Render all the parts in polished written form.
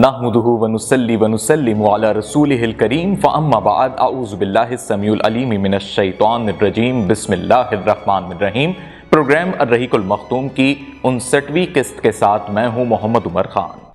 نحمدہ ونصلی ونسلم علی رسولہ الکریم فاما بعد اعوذ باللہ السمیع العلیم من الشیطان الرجیم بسم اللہ الرحمن الرحیم۔ پروگرام الرحیق المختوم کی 59ویں قسط کے ساتھ میں ہوں محمد عمر خان۔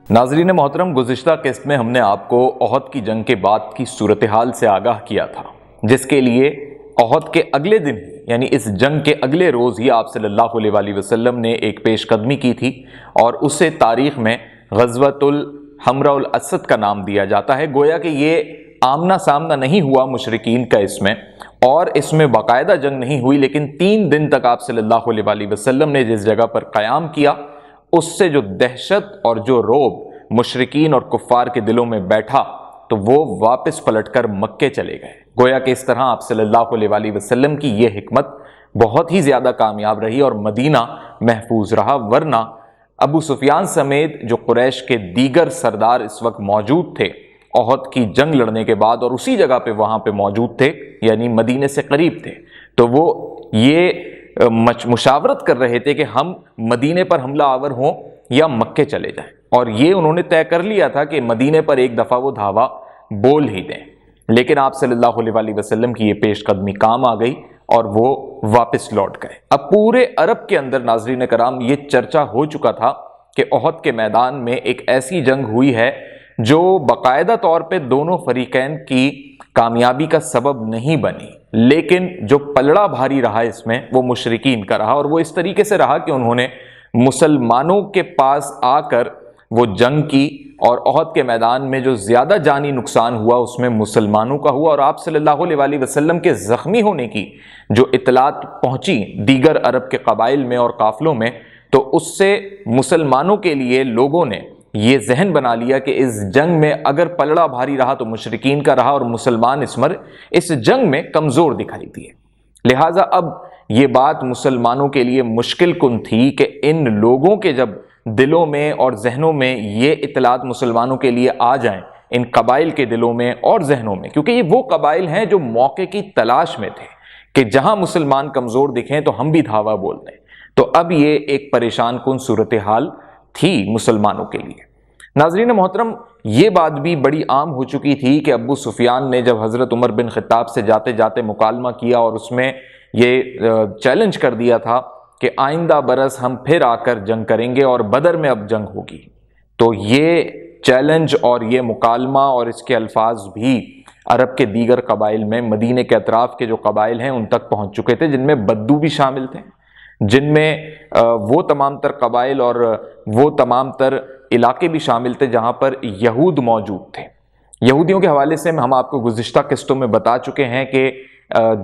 ناظرین محترم، گزشتہ قسط میں ہم نے آپ کو احد کی جنگ کے بعد کی صورتحال سے آگاہ کیا تھا، جس کے لیے احد کے اگلے دن یعنی اس جنگ کے اگلے روز ہی آپ صلی اللہ علیہ وسلم نے ایک پیش قدمی کی تھی، اور اسے تاریخ میں غزوۃ الحمراء الاسد کا نام دیا جاتا ہے۔ گویا کہ یہ آمنا سامنا نہیں ہوا مشرکین کا اس میں، اور اس میں باقاعدہ جنگ نہیں ہوئی، لیکن 3 دن تک آپ صلی اللہ علیہ وسلم نے جس جگہ پر قیام کیا، اس سے جو دہشت اور جو رعب مشرکین اور کفار کے دلوں میں بیٹھا تو وہ واپس پلٹ کر مکے چلے گئے۔ گویا کہ اس طرح آپ صلی اللہ علیہ وسلم کی یہ حکمت بہت ہی زیادہ کامیاب رہی اور مدینہ محفوظ رہا، ورنہ ابو سفیان سمیت جو قریش کے دیگر سردار اس وقت موجود تھے احد کی جنگ لڑنے کے بعد، اور اسی جگہ پہ وہاں پہ موجود تھے یعنی مدینے سے قریب تھے، تو وہ یہ مشاورت کر رہے تھے کہ ہم مدینے پر حملہ آور ہوں یا مکے چلے جائیں، اور یہ انہوں نے طے کر لیا تھا کہ مدینے پر ایک دفعہ وہ دھاوا بول ہی دیں، لیکن آپ صلی اللہ علیہ وسلم کی یہ پیش قدمی کام آ گئی اور وہ واپس لوٹ گئے۔ اب پورے عرب کے اندر ناظرین کرام یہ چرچا ہو چکا تھا کہ احد کے میدان میں ایک ایسی جنگ ہوئی ہے جو باقاعدہ طور پہ دونوں فریقین کی کامیابی کا سبب نہیں بنی، لیکن جو پلڑا بھاری رہا اس میں وہ مشرکین کا رہا، اور وہ اس طریقے سے رہا کہ انہوں نے مسلمانوں کے پاس آ کر وہ جنگ کی، اور احد کے میدان میں جو زیادہ جانی نقصان ہوا اس میں مسلمانوں کا ہوا، اور آپ صلی اللہ علیہ وسلم کے زخمی ہونے کی جو اطلاعات پہنچی دیگر عرب کے قبائل میں اور قافلوں میں، تو اس سے مسلمانوں کے لیے لوگوں نے یہ ذہن بنا لیا کہ اس جنگ میں اگر پلڑا بھاری رہا تو مشرکین کا رہا، اور مسلمان اس جنگ میں کمزور دکھائی دیے۔ لہٰذا اب یہ بات مسلمانوں کے لیے مشکل کن تھی کہ ان لوگوں کے جب دلوں میں اور ذہنوں میں یہ اطلاعات مسلمانوں کے لیے آ جائیں، ان قبائل کے دلوں میں اور ذہنوں میں، کیونکہ یہ وہ قبائل ہیں جو موقع کی تلاش میں تھے کہ جہاں مسلمان کمزور دکھیں تو ہم بھی دھاوا بول دیں، تو اب یہ ایک پریشان کن صورتحال تھی مسلمانوں کے لیے۔ ناظرین محترم، یہ بات بھی بڑی عام ہو چکی تھی کہ ابو سفیان نے جب حضرت عمر بن خطاب سے جاتے جاتے مکالمہ کیا اور اس میں یہ چیلنج کر دیا تھا کہ آئندہ برس ہم پھر آ کر جنگ کریں گے اور بدر میں اب جنگ ہوگی، تو یہ چیلنج اور یہ مکالمہ اور اس کے الفاظ بھی عرب کے دیگر قبائل میں، مدینے کے اطراف کے جو قبائل ہیں ان تک پہنچ چکے تھے، جن میں بدو بھی شامل تھے، جن میں وہ تمام تر قبائل اور وہ تمام تر علاقے بھی شامل تھے جہاں پر یہود موجود تھے۔ یہودیوں کے حوالے سے ہم آپ کو گزشتہ قسطوں میں بتا چکے ہیں کہ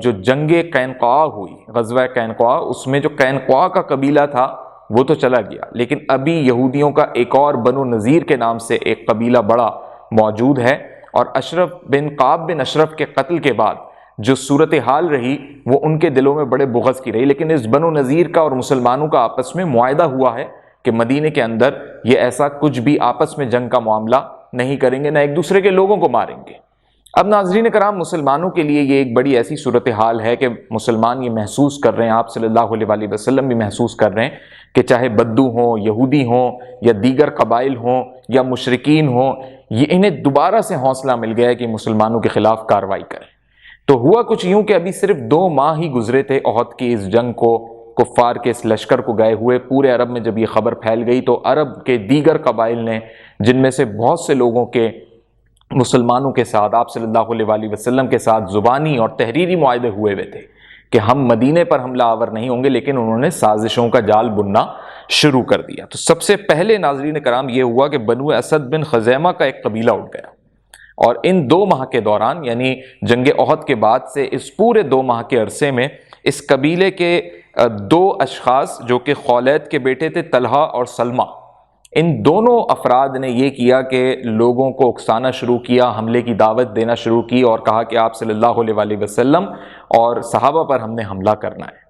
جو جنگ قینقاع ہوئی، غزوہ قینقاع، اس میں جو قینقاع کا قبیلہ تھا وہ تو چلا گیا، لیکن ابھی یہودیوں کا ایک اور بنو نذیر کے نام سے ایک قبیلہ بڑا موجود ہے، اور اشرف بن کعب بن اشرف کے قتل کے بعد جو صورتحال رہی وہ ان کے دلوں میں بڑے بغض کی رہی، لیکن اس بنو نذیر کا اور مسلمانوں کا آپس میں معاہدہ ہوا ہے کہ مدینے کے اندر یہ ایسا کچھ بھی آپس میں جنگ کا معاملہ نہیں کریں گے، نہ ایک دوسرے کے لوگوں کو ماریں گے۔ اب ناظرین کرام، مسلمانوں کے لیے یہ ایک بڑی ایسی صورتحال ہے کہ مسلمان یہ محسوس کر رہے ہیں، آپ صلی اللہ علیہ وسلم بھی محسوس کر رہے ہیں کہ چاہے بدو ہوں، یہودی ہوں، یا دیگر قبائل ہوں، یا مشرکین ہوں، یہ انہیں دوبارہ سے حوصلہ مل گیا ہے کہ مسلمانوں کے خلاف کارروائی کریں۔ تو ہوا کچھ یوں کہ ابھی صرف 2 ماہ ہی گزرے تھے احد کی اس جنگ کو، کفار کے اس لشکر کو گئے ہوئے، پورے عرب میں جب یہ خبر پھیل گئی تو عرب کے دیگر قبائل نے، جن میں سے بہت سے لوگوں کے مسلمانوں کے ساتھ، آپ صلی اللہ علیہ وسلم کے ساتھ زبانی اور تحریری معاہدے ہوئے تھے کہ ہم مدینے پر حملہ آور نہیں ہوں گے، لیکن انہوں نے سازشوں کا جال بننا شروع کر دیا۔ تو سب سے پہلے ناظرین کرام یہ ہوا کہ بنو اسد بن خزیمہ کا ایک قبیلہ اٹھ گیا، اور ان 2 ماہ کے دوران یعنی جنگ احد کے بعد سے اس پورے 2 ماہ کے عرصے میں اس قبیلے کے 2 اشخاص جو کہ خولید کے بیٹے تھے، طلحہ اور سلمہ، ان دونوں افراد نے یہ کیا کہ لوگوں کو اکسانا شروع کیا، حملے کی دعوت دینا شروع کی، اور کہا کہ آپ صلی اللہ علیہ وسلم اور صحابہ پر ہم نے حملہ کرنا ہے۔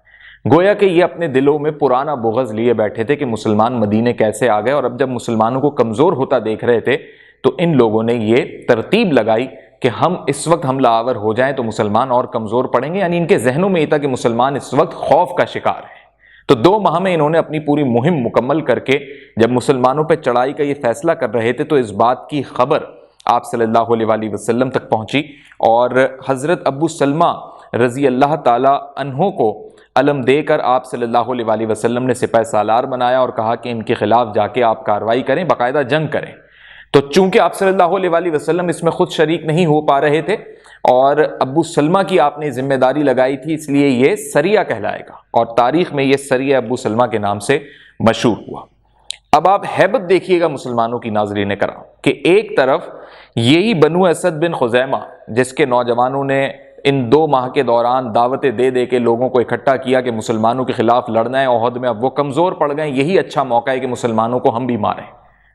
گویا کہ یہ اپنے دلوں میں پرانا بغض لیے بیٹھے تھے کہ مسلمان مدینے کیسے آ گئے، اور اب جب مسلمانوں کو کمزور ہوتا دیکھ رہے تھے تو ان لوگوں نے یہ ترتیب لگائی کہ ہم اس وقت حملہ آور ہو جائیں تو مسلمان اور کمزور پڑیں گے، یعنی ان کے ذہنوں میں یہ تھا کہ مسلمان اس وقت خوف کا شکار ہیں۔ تو 2 ماہ میں انہوں نے اپنی پوری مہم مکمل کر کے جب مسلمانوں پہ چڑھائی کا یہ فیصلہ کر رہے تھے تو اس بات کی خبر آپ صلی اللہ علیہ وآلہ وسلم تک پہنچی، اور حضرت ابو سلمہ رضی اللہ تعالی عنہ کو علم دے کر آپ صلی اللہ علیہ وآلہ وسلم نے سپہ سالار بنایا اور کہا کہ ان کے خلاف جا کے آپ کارروائی کریں، باقاعدہ جنگ کریں۔ تو چونکہ آپ صلی اللہ علیہ وآلہ وسلم اس میں خود شریک نہیں ہو پا رہے تھے اور ابو سلمہ کی آپ نے ذمہ داری لگائی تھی، اس لیے یہ سریہ کہلائے گا اور تاریخ میں یہ سریہ ابو سلمہ کے نام سے مشہور ہوا۔ اب آپ ہیبت دیکھیے گا مسلمانوں کی ناظرین کرام کہ ایک طرف یہی بنو اسد بن خزیمہ جس کے نوجوانوں نے ان 2 ماہ کے دوران دعوتیں دے دے کے لوگوں کو اکٹھا کیا کہ مسلمانوں کے خلاف لڑنا ہے احد میں، اب وہ کمزور پڑ گئے، یہی اچھا موقع ہے کہ مسلمانوں کو ہم بھی ماریں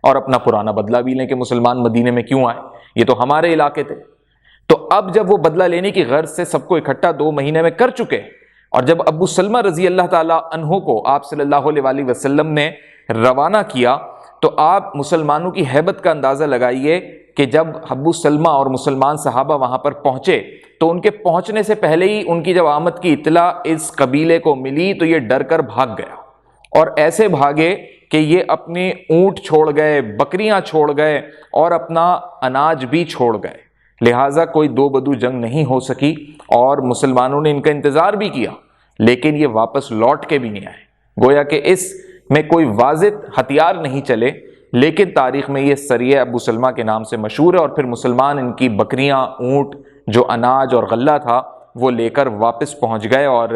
اور اپنا پرانا بدلہ بھی لیں کہ مسلمان مدینے میں کیوں آئے، یہ تو ہمارے علاقے تھے۔ تو اب جب وہ بدلہ لینے کی غرض سے سب کو اکٹھا 2 مہینے میں کر چکے، اور جب ابو سلمہ رضی اللہ تعالی عنہ کو آپ صلی اللہ علیہ وآلہ وسلم نے روانہ کیا تو آپ مسلمانوں کی ہیبت کا اندازہ لگائیے کہ جب ابو سلمہ اور مسلمان صحابہ وہاں پر پہنچے تو ان کے پہنچنے سے پہلے ہی ان کی جب آمد کی اطلاع اس قبیلے کو ملی تو یہ ڈر کر بھاگ گیا، اور ایسے بھاگے کہ یہ اپنے اونٹ چھوڑ گئے، بکریاں چھوڑ گئے اور اپنا اناج بھی چھوڑ گئے، لہٰذا کوئی 2 بدو جنگ نہیں ہو سکی اور مسلمانوں نے ان کا انتظار بھی کیا لیکن یہ واپس لوٹ کے بھی نہیں آئے، گویا کہ اس میں کوئی واضح ہتھیار نہیں چلے، لیکن تاریخ میں یہ سریہ ابو سلمہ کے نام سے مشہور ہے، اور پھر مسلمان ان کی بکریاں، اونٹ، جو اناج اور غلہ تھا وہ لے کر واپس پہنچ گئے، اور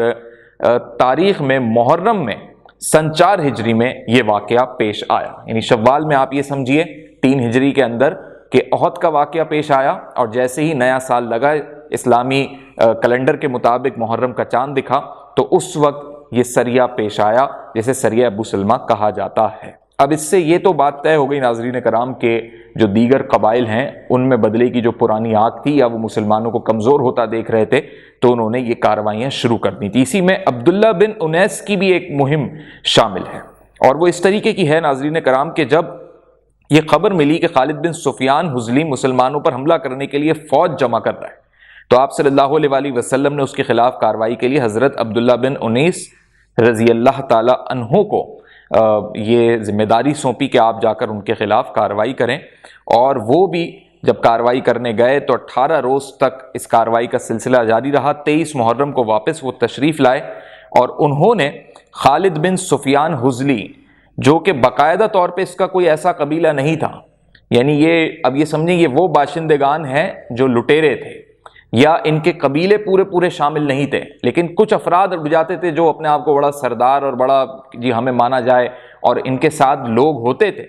تاریخ میں محرم میں سن 4 ہجری میں یہ واقعہ پیش آیا، یعنی شوال میں آپ یہ سمجھیے 3 ہجری کے اندر کہ احد کا واقعہ پیش آیا، اور جیسے ہی نیا سال لگا اسلامی کیلنڈر کے مطابق محرم کا چاند دکھا تو اس وقت یہ سریہ پیش آیا جسے سریہ ابو سلمہ کہا جاتا ہے۔ اب اس سے یہ تو بات طے ہو گئی ناظرین کرام کہ جو دیگر قبائل ہیں ان میں بدلے کی جو پرانی آگ تھی یا وہ مسلمانوں کو کمزور ہوتا دیکھ رہے تھے تو انہوں نے یہ کارروائیاں شروع کر دی تھی۔ اسی میں عبداللہ بن انیس کی بھی ایک مہم شامل ہے، اور وہ اس طریقے کی ہے ناظرین کرام کہ جب یہ خبر ملی کہ خالد بن سفیان حذلی مسلمانوں پر حملہ کرنے کے لیے فوج جمع کر رہا ہے تو آپ صلی اللہ علیہ وآلہ وسلم نے اس کے خلاف کارروائی کے لیے حضرت عبداللہ بن انیس رضی اللہ تعالی عنہ کو یہ ذمہ داری سونپی کہ آپ جا کر ان کے خلاف کارروائی کریں، اور وہ بھی جب کارروائی کرنے گئے تو 18 روز تک اس کارروائی کا سلسلہ جاری رہا۔ 23 محرم کو واپس وہ تشریف لائے اور انہوں نے خالد بن سفیان حذلی جو کہ باقاعدہ طور پہ اس کا کوئی ایسا قبیلہ نہیں تھا، یعنی یہ اب یہ سمجھیں یہ وہ باشندگان ہیں جو لٹیرے تھے یا ان کے قبیلے پورے شامل نہیں تھے، لیکن کچھ افراد اٹھ جاتے تھے جو اپنے آپ کو بڑا سردار اور بڑا ہمیں مانا جائے اور ان کے ساتھ لوگ ہوتے تھے،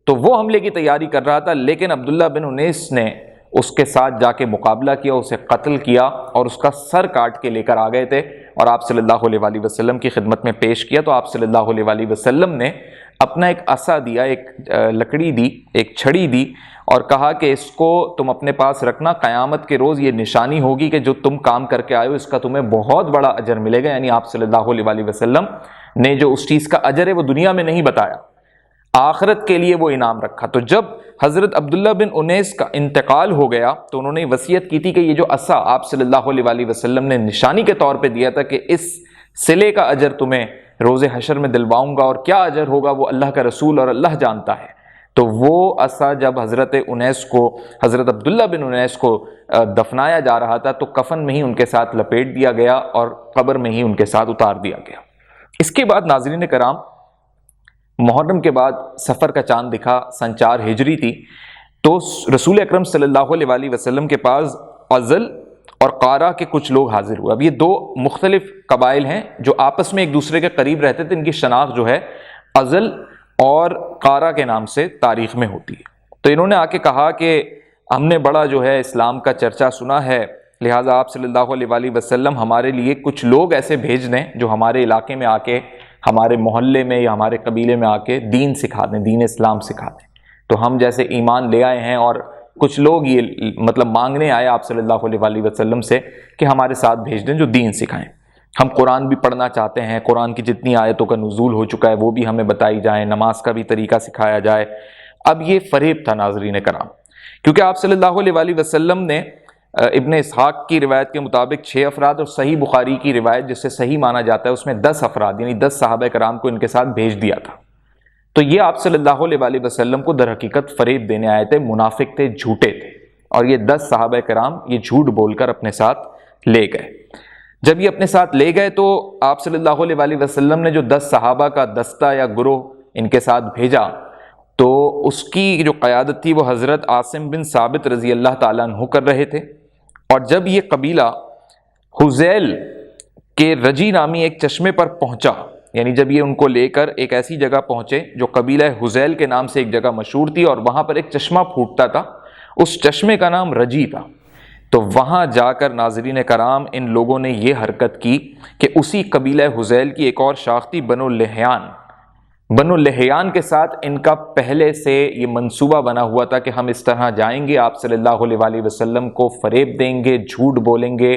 تو وہ حملے کی تیاری کر رہا تھا، لیکن عبداللہ بن انیس نے اس کے ساتھ جا کے مقابلہ کیا، اسے قتل کیا اور اس کا سر کاٹ کے لے کر آ گئے تھے اور آپ صلی اللہ علیہ وآلہ وسلم کی خدمت میں پیش کیا۔ تو آپ صلی اللہ علیہ وآلہ وسلم نے اپنا ایک عصا دیا، ایک لکڑی دی، ایک چھڑی دی اور کہا کہ اس کو تم اپنے پاس رکھنا، قیامت کے روز یہ نشانی ہوگی کہ جو تم کام کر کے آئے ہو اس کا تمہیں بہت بڑا اجر ملے گا، یعنی آپ صلی اللہ علیہ وآلہ وسلم نے جو اس چیز کا اجر ہے وہ دنیا میں نہیں بتایا، آخرت کے لیے وہ انعام رکھا۔ تو جب حضرت عبداللہ بن انیس کا انتقال ہو گیا تو انہوں نے وصیت کی تھی کہ یہ جو عصا آپ صلی اللہ علیہ وآلہ وسلم نے نشانی کے طور پہ دیا تھا کہ اس صلے کا اجر تمہیں روز حشر میں دلواؤں گا، اور کیا اجر ہوگا وہ اللہ کا رسول اور اللہ جانتا ہے۔ تو وہ عصا جب حضرت عبداللہ بن انیس کو دفنایا جا رہا تھا تو کفن میں ہی ان کے ساتھ لپیٹ دیا گیا اور قبر میں ہی ان کے ساتھ اتار دیا گیا۔ اس کے بعد ناظرین کرام محرم کے بعد سفر کا چاند دکھا، سن 4 ہجری تھی، تو رسول اکرم صلی اللہ علیہ وآلہ وسلم کے پاس عزل اور قارہ کے کچھ لوگ حاضر ہوئے۔ اب یہ 2 مختلف قبائل ہیں جو آپس میں ایک دوسرے کے قریب رہتے تھے، ان کی شناخت جو ہے عزل اور قارہ کے نام سے تاریخ میں ہوتی ہے۔ تو انہوں نے آ کے کہا کہ ہم نے بڑا جو ہے اسلام کا چرچا سنا ہے، لہٰذا آپ صلی اللہ علیہ وآلہ وسلم ہمارے لیے کچھ لوگ ایسے بھیج دیں جو ہمارے علاقے میں آ کے، ہمارے محلے میں یا ہمارے قبیلے میں آ کے دین سکھا دیں، دین اسلام سکھا دیں۔ تو ہم جیسے ایمان لے آئے ہیں اور کچھ لوگ یہ مطلب مانگنے آئے آپ صلی اللہ علیہ وآلہ وسلم سے کہ ہمارے ساتھ بھیج دیں جو دین سکھائیں، ہم قرآن بھی پڑھنا چاہتے ہیں، قرآن کی جتنی آیتوں کا نزول ہو چکا ہے وہ بھی ہمیں بتائی جائیں، نماز کا بھی طریقہ سکھایا جائے۔ اب یہ فریب تھا ناظرین کرام، کیونکہ آپ صلی اللہ علیہ وآلہ وسلم نے ابن اسحاق کی روایت کے مطابق 6 افراد، اور صحیح بخاری کی روایت جس سے صحیح مانا جاتا ہے اس میں 10 افراد یعنی 10 صحابہ کرام کو ان کے ساتھ بھیج دیا تھا۔ تو یہ آپ صلی اللہ علیہ وآلہ وسلم کو در حقیقت فریب دینے آئے تھے، منافق تھے، جھوٹے تھے، اور یہ 10 صحابہ کرام یہ جھوٹ بول کر اپنے ساتھ لے گئے۔ جب یہ اپنے ساتھ لے گئے تو آپ صلی اللہ علیہ وآلہ وسلم نے جو 10 صحابہ کا دستہ یا گروہ ان کے ساتھ بھیجا تو اس کی جو قیادت تھی وہ حضرت عاصم بن ثابت رضی اللہ تعالیٰ عنہ کر رہے تھے۔ اور جب یہ قبیلہ حذیل کے رجی نامی ایک چشمے پر پہنچا، یعنی جب یہ ان کو لے کر ایک ایسی جگہ پہنچے جو قبیلہ حذیل کے نام سے ایک جگہ مشہور تھی، اور وہاں پر ایک چشمہ پھوٹتا تھا، اس چشمے کا نام رجی تھا، تو وہاں جا کر ناظرین کرام ان لوگوں نے یہ حرکت کی کہ اسی قبیلہ حذیل کی ایک اور شاخ تھی بنو لحیان، بنو لحیان کے ساتھ ان کا پہلے سے یہ منصوبہ بنا ہوا تھا کہ ہم اس طرح جائیں گے، آپ صلی اللہ علیہ وآلہ وسلم کو فریب دیں گے، جھوٹ بولیں گے،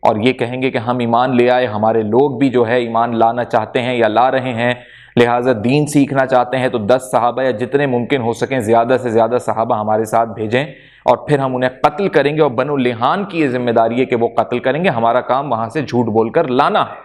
اور یہ کہیں گے کہ ہم ایمان لے آئے، ہمارے لوگ بھی جو ہے ایمان لانا چاہتے ہیں یا لا رہے ہیں، لہٰذا دین سیکھنا چاہتے ہیں، تو 10 صحابہ یا جتنے ممکن ہو سکیں زیادہ سے زیادہ صحابہ ہمارے ساتھ بھیجیں، اور پھر ہم انہیں قتل کریں گے، اور بنو لحیان کی یہ ذمہ داری ہے کہ وہ قتل کریں گے، ہمارا کام وہاں سے جھوٹ بول کر لانا ہے۔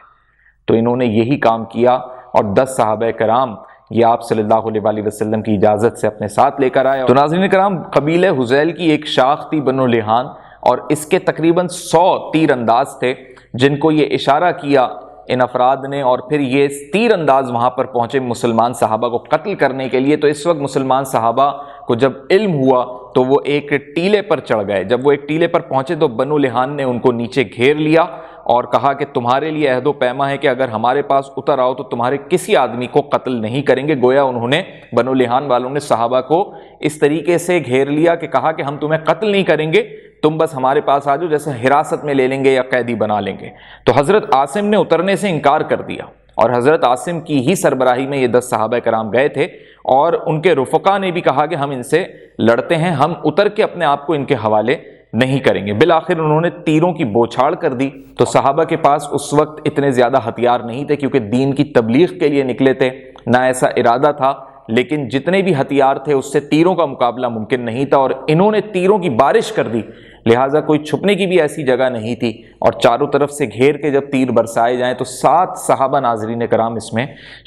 تو انہوں نے یہی کام کیا، اور 10 صحابہ کرام یہ آپ صلی اللہ علیہ وآلہ وسلم کی اجازت سے اپنے ساتھ لے کر آئے۔ تو ناظرین کرام، قبیلہ حذیل کی ایک شاخ تھی بنو لحیان، اور اس کے تقریباً 100 تیر انداز تھے جن کو یہ اشارہ کیا ان افراد نے، اور پھر یہ تیر انداز وہاں پر پہنچے مسلمان صحابہ کو قتل کرنے کے لیے۔ تو اس وقت مسلمان صحابہ کو جب علم ہوا تو وہ ایک ٹیلے پر چڑھ گئے۔ جب وہ ایک ٹیلے پر پہنچے تو بنو لحیان نے ان کو نیچے گھیر لیا اور کہا کہ تمہارے لیے عہد و پیما ہے کہ اگر ہمارے پاس اتر آؤ تو تمہارے کسی آدمی کو قتل نہیں کریں گے۔ گویا انہوں نے، بنو لحیان والوں نے صحابہ کو اس طریقے سے گھیر لیا کہ کہا کہ ہم تمہیں قتل نہیں کریں گے، تم بس ہمارے پاس آ جاؤ، جیسے حراست میں لے لیں گے یا قیدی بنا لیں گے۔ تو حضرت عاصم نے اترنے سے انکار کر دیا، اور حضرت عاصم کی ہی سربراہی میں یہ 10 صحابہ کرام گئے تھے، اور ان کے رفقا نے بھی کہا کہ ہم ان سے لڑتے ہیں، ہم اتر کے اپنے آپ کو ان کے حوالے نہیں کریں گے۔ بالآخر انہوں نے تیروں کی بوچھاڑ کر دی۔ تو صحابہ کے پاس اس وقت اتنے زیادہ ہتھیار نہیں تھے کیونکہ دین کی تبلیغ کے لیے نکلے تھے، نہ ایسا ارادہ تھا، لیکن جتنے بھی ہتھیار تھے اس سے تیروں کا مقابلہ ممکن نہیں تھا، اور انہوں نے تیروں کی بارش کر دی، لہٰذا کوئی چھپنے کی بھی ایسی جگہ نہیں تھی، اور چاروں طرف سے گھیر کے جب تیر برسائے جائیں تو 7 صحابہ ناظرین کرام اس میں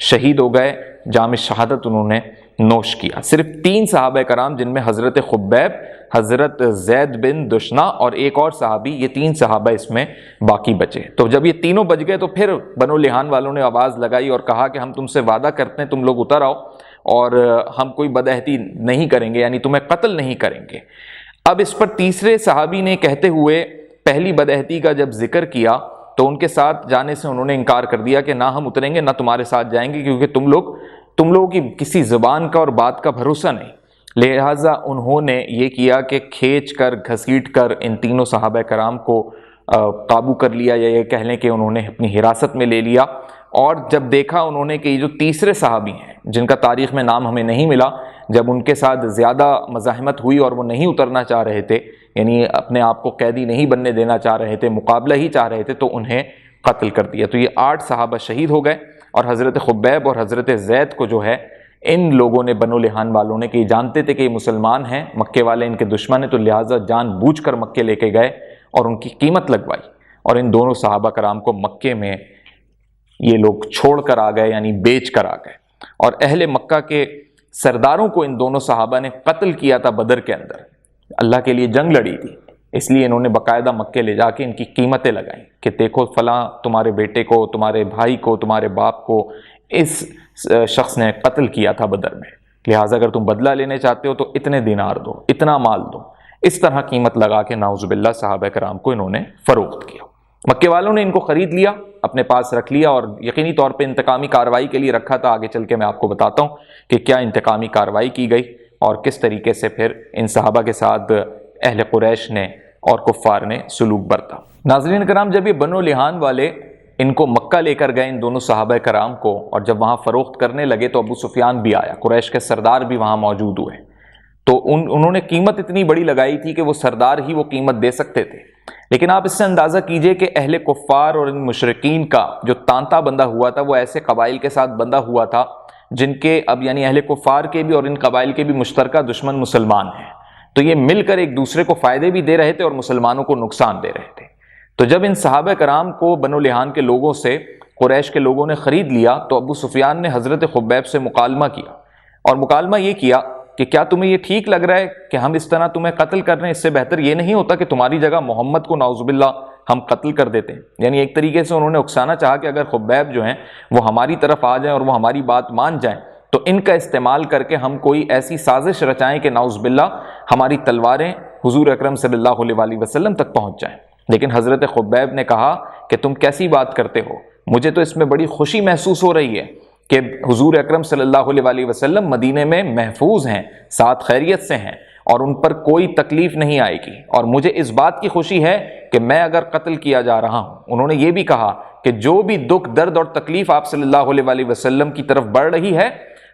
شہید ہو گئے، جام شہادت انہوں نے نوش کیا۔ صرف 3 صحابہ کرام جن میں حضرت خبیب، حضرت زید بن دشنا اور ایک اور صحابی، یہ 3 صحابہ اس میں باقی بچے۔ تو جب یہ تینوں بچ گئے تو پھر بنو لحیان والوں نے آواز لگائی اور کہا کہ ہم تم سے وعدہ کرتے ہیں تم لوگ اتر آؤ اور ہم کوئی بدعہدی نہیں کریں گے، یعنی تمہیں قتل نہیں کریں گے۔ اب اس پر تیسرے صحابی نے کہتے ہوئے پہلی بدعہدی کا جب ذکر کیا تو ان کے ساتھ جانے سے انہوں نے انکار کر دیا کہ نہ ہم اتریں گے نہ تمہارے ساتھ جائیں گے، کیونکہ تم لوگوں کی کسی زبان کا اور بات کا بھروسہ نہیں۔ لہٰذا انہوں نے یہ کیا کہ کھینچ کر گھسیٹ کر ان تینوں صحابہ کرام کو قابو کر لیا، یا یہ کہہ لیں کہ انہوں نے اپنی حراست میں لے لیا، اور جب دیکھا انہوں نے کہ یہ جو تیسرے صحابی ہیں جن کا تاریخ میں نام ہمیں نہیں ملا، جب ان کے ساتھ زیادہ مزاحمت ہوئی اور وہ نہیں اترنا چاہ رہے تھے، یعنی اپنے آپ کو قیدی نہیں بننے دینا چاہ رہے تھے، مقابلہ ہی چاہ رہے تھے، تو انہیں قتل کر دیا۔ تو یہ 8 صحابہ شہید ہو گئے، اور حضرت خبیب اور حضرت زید کو جو ہے ان لوگوں نے، بنو لحیان والوں نے، کہ یہ جانتے تھے کہ یہ مسلمان ہیں، مکے والے ان کے دشمن ہیں، تو لہٰذا جان بوجھ کر مکے لے کے گئے اور ان کی قیمت لگوائی، اور ان دونوں صحابہ کرام کو مکے میں یہ لوگ چھوڑ کر آ گئے، یعنی بیچ کر آ گئے۔ اور اہل مکہ کے سرداروں کو ان دونوں صحابہ نے قتل کیا تھا بدر کے اندر، اللہ کے لیے جنگ لڑی تھی، اس لیے انہوں نے باقاعدہ مکے لے جا کے ان کی قیمتیں لگائیں کہ دیکھو فلاں تمہارے بیٹے کو، تمہارے بھائی کو، تمہارے باپ کو اس شخص نے قتل کیا تھا بدر میں، لہٰذا اگر تم بدلہ لینے چاہتے ہو تو اتنے دینار دو، اتنا مال دو۔ اس طرح قیمت لگا کے نعوذ باللہ صحابہ کرام کو انہوں نے فروخت کیا۔ مکے والوں نے ان کو خرید لیا، اپنے پاس رکھ لیا، اور یقینی طور پہ انتقامی کارروائی کے لیے رکھا تھا۔ آگے چل کے میں آپ کو بتاتا ہوں کہ کیا انتقامی کارروائی کی گئی اور کس طریقے سے پھر ان صحابہ کے ساتھ اہل قریش نے اور کفار نے سلوک برتا۔ ناظرین کرام، جب یہ بنو لحیان والے ان کو مکہ لے کر گئے، ان دونوں صحابہ کرام کو، اور جب وہاں فروخت کرنے لگے تو ابو سفیان بھی آیا، قریش کے سردار بھی وہاں موجود ہوئے، تو انہوں نے قیمت اتنی بڑی لگائی تھی کہ وہ سردار ہی وہ قیمت دے سکتے تھے۔ لیکن آپ اس سے اندازہ کیجئے کہ اہل کفار اور ان مشرکین کا جو تانتا بندہ ہوا تھا وہ ایسے قبائل کے ساتھ بندہ ہوا تھا جن کے اب یعنی اہل کفار کے بھی اور ان قبائل کے بھی مشترکہ دشمن مسلمان ہیں، تو یہ مل کر ایک دوسرے کو فائدے بھی دے رہے تھے اور مسلمانوں کو نقصان دے رہے تھے۔ تو جب ان صحابہ کرام کو بنو لحان کے لوگوں سے قریش کے لوگوں نے خرید لیا تو ابو سفیان نے حضرت خبیب سے مکالمہ کیا، اور مکالمہ یہ کیا کہ کیا تمہیں یہ ٹھیک لگ رہا ہے کہ ہم اس طرح تمہیں قتل کر رہے ہیں؟ اس سے بہتر یہ نہیں ہوتا کہ تمہاری جگہ محمد کو نعوذ باللہ ہم قتل کر دیتے ہیں؟ یعنی ایک طریقے سے انہوں نے اکسانا چاہا کہ اگر خبیب جو ہیں وہ ہماری طرف آ جائیں اور وہ ہماری بات مان جائیں تو ان کا استعمال کر کے ہم کوئی ایسی سازش رچائیں کہ نعوذ باللہ ہماری تلواریں حضور اکرم صلی اللہ علیہ وآلہ وسلم تک پہنچ جائیں۔ لیکن حضرت خبیب نے کہا کہ تم کیسی بات کرتے ہو؟ مجھے تو اس میں بڑی خوشی محسوس ہو رہی ہے کہ حضور اکرم صلی اللہ علیہ وآلہ وسلم مدینے میں محفوظ ہیں، ساتھ خیریت سے ہیں اور ان پر کوئی تکلیف نہیں آئے گی، اور مجھے اس بات کی خوشی ہے کہ میں اگر قتل کیا جا رہا ہوں۔ انہوں نے یہ بھی کہا کہ جو بھی دکھ، درد اور تکلیف آپ صلی اللہ علیہ وآلہ وسلم کی طرف بڑھ رہی ہے،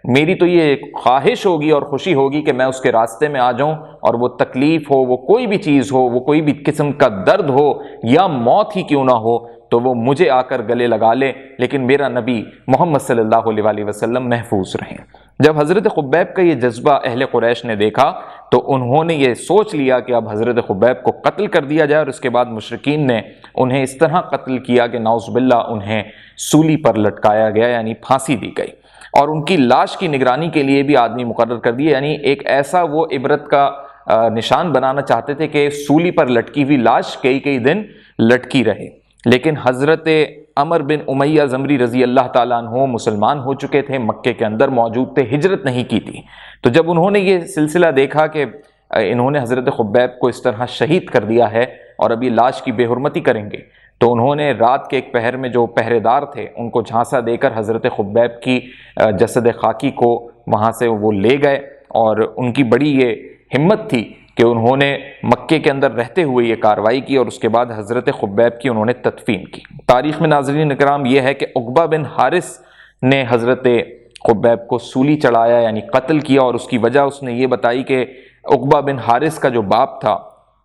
میری تو یہ خواہش ہوگی اور خوشی ہوگی کہ میں اس کے راستے میں آ جاؤں، اور وہ تکلیف ہو، وہ کوئی بھی چیز ہو، وہ کوئی بھی قسم کا درد ہو یا موت ہی کیوں نہ ہو، تو وہ مجھے آ کر گلے لگا لے، لیکن میرا نبی محمد صلی اللہ علیہ وآلہ وسلم محفوظ رہیں۔ جب حضرت خبیب کا یہ جذبہ اہل قریش نے دیکھا تو انہوں نے یہ سوچ لیا کہ اب حضرت خبیب کو قتل کر دیا جائے، اور اس کے بعد مشرکین نے انہیں اس طرح قتل کیا کہ نعوذ باللہ انہیں سولی پر لٹکایا گیا، یعنی پھانسی دی گئی، اور ان کی لاش کی نگرانی کے لیے بھی آدمی مقرر کر دیے، یعنی ایک ایسا وہ عبرت کا نشان بنانا چاہتے تھے کہ سولی پر لٹکی ہوئی لاش کئی دن لٹکی رہے۔ لیکن حضرت عمر بن امیہ زمری رضی اللہ تعالیٰ عنہ مسلمان ہو چکے تھے، مکے کے اندر موجود تھے، ہجرت نہیں کی تھی۔ تو جب انہوں نے یہ سلسلہ دیکھا کہ انہوں نے حضرت خبیب کو اس طرح شہید کر دیا ہے اور اب یہ لاش کی بے حرمتی کریں گے، تو انہوں نے رات کے ایک پہر میں جو پہرے دار تھے ان کو جھانسا دے کر حضرت خبیب کی جسد خاکی کو وہاں سے وہ لے گئے، اور ان کی بڑی یہ ہمت تھی کہ انہوں نے مکے کے اندر رہتے ہوئے یہ کارروائی کی، اور اس کے بعد حضرت خبیب کی انہوں نے تدفین کی۔ تاریخ میں ناظرین اکرام یہ ہے کہ عقبہ بن حارث نے حضرت خبیب کو سولی چڑھایا، یعنی قتل کیا، اور اس کی وجہ اس نے یہ بتائی کہ عقبہ بن حارث کا جو باپ تھا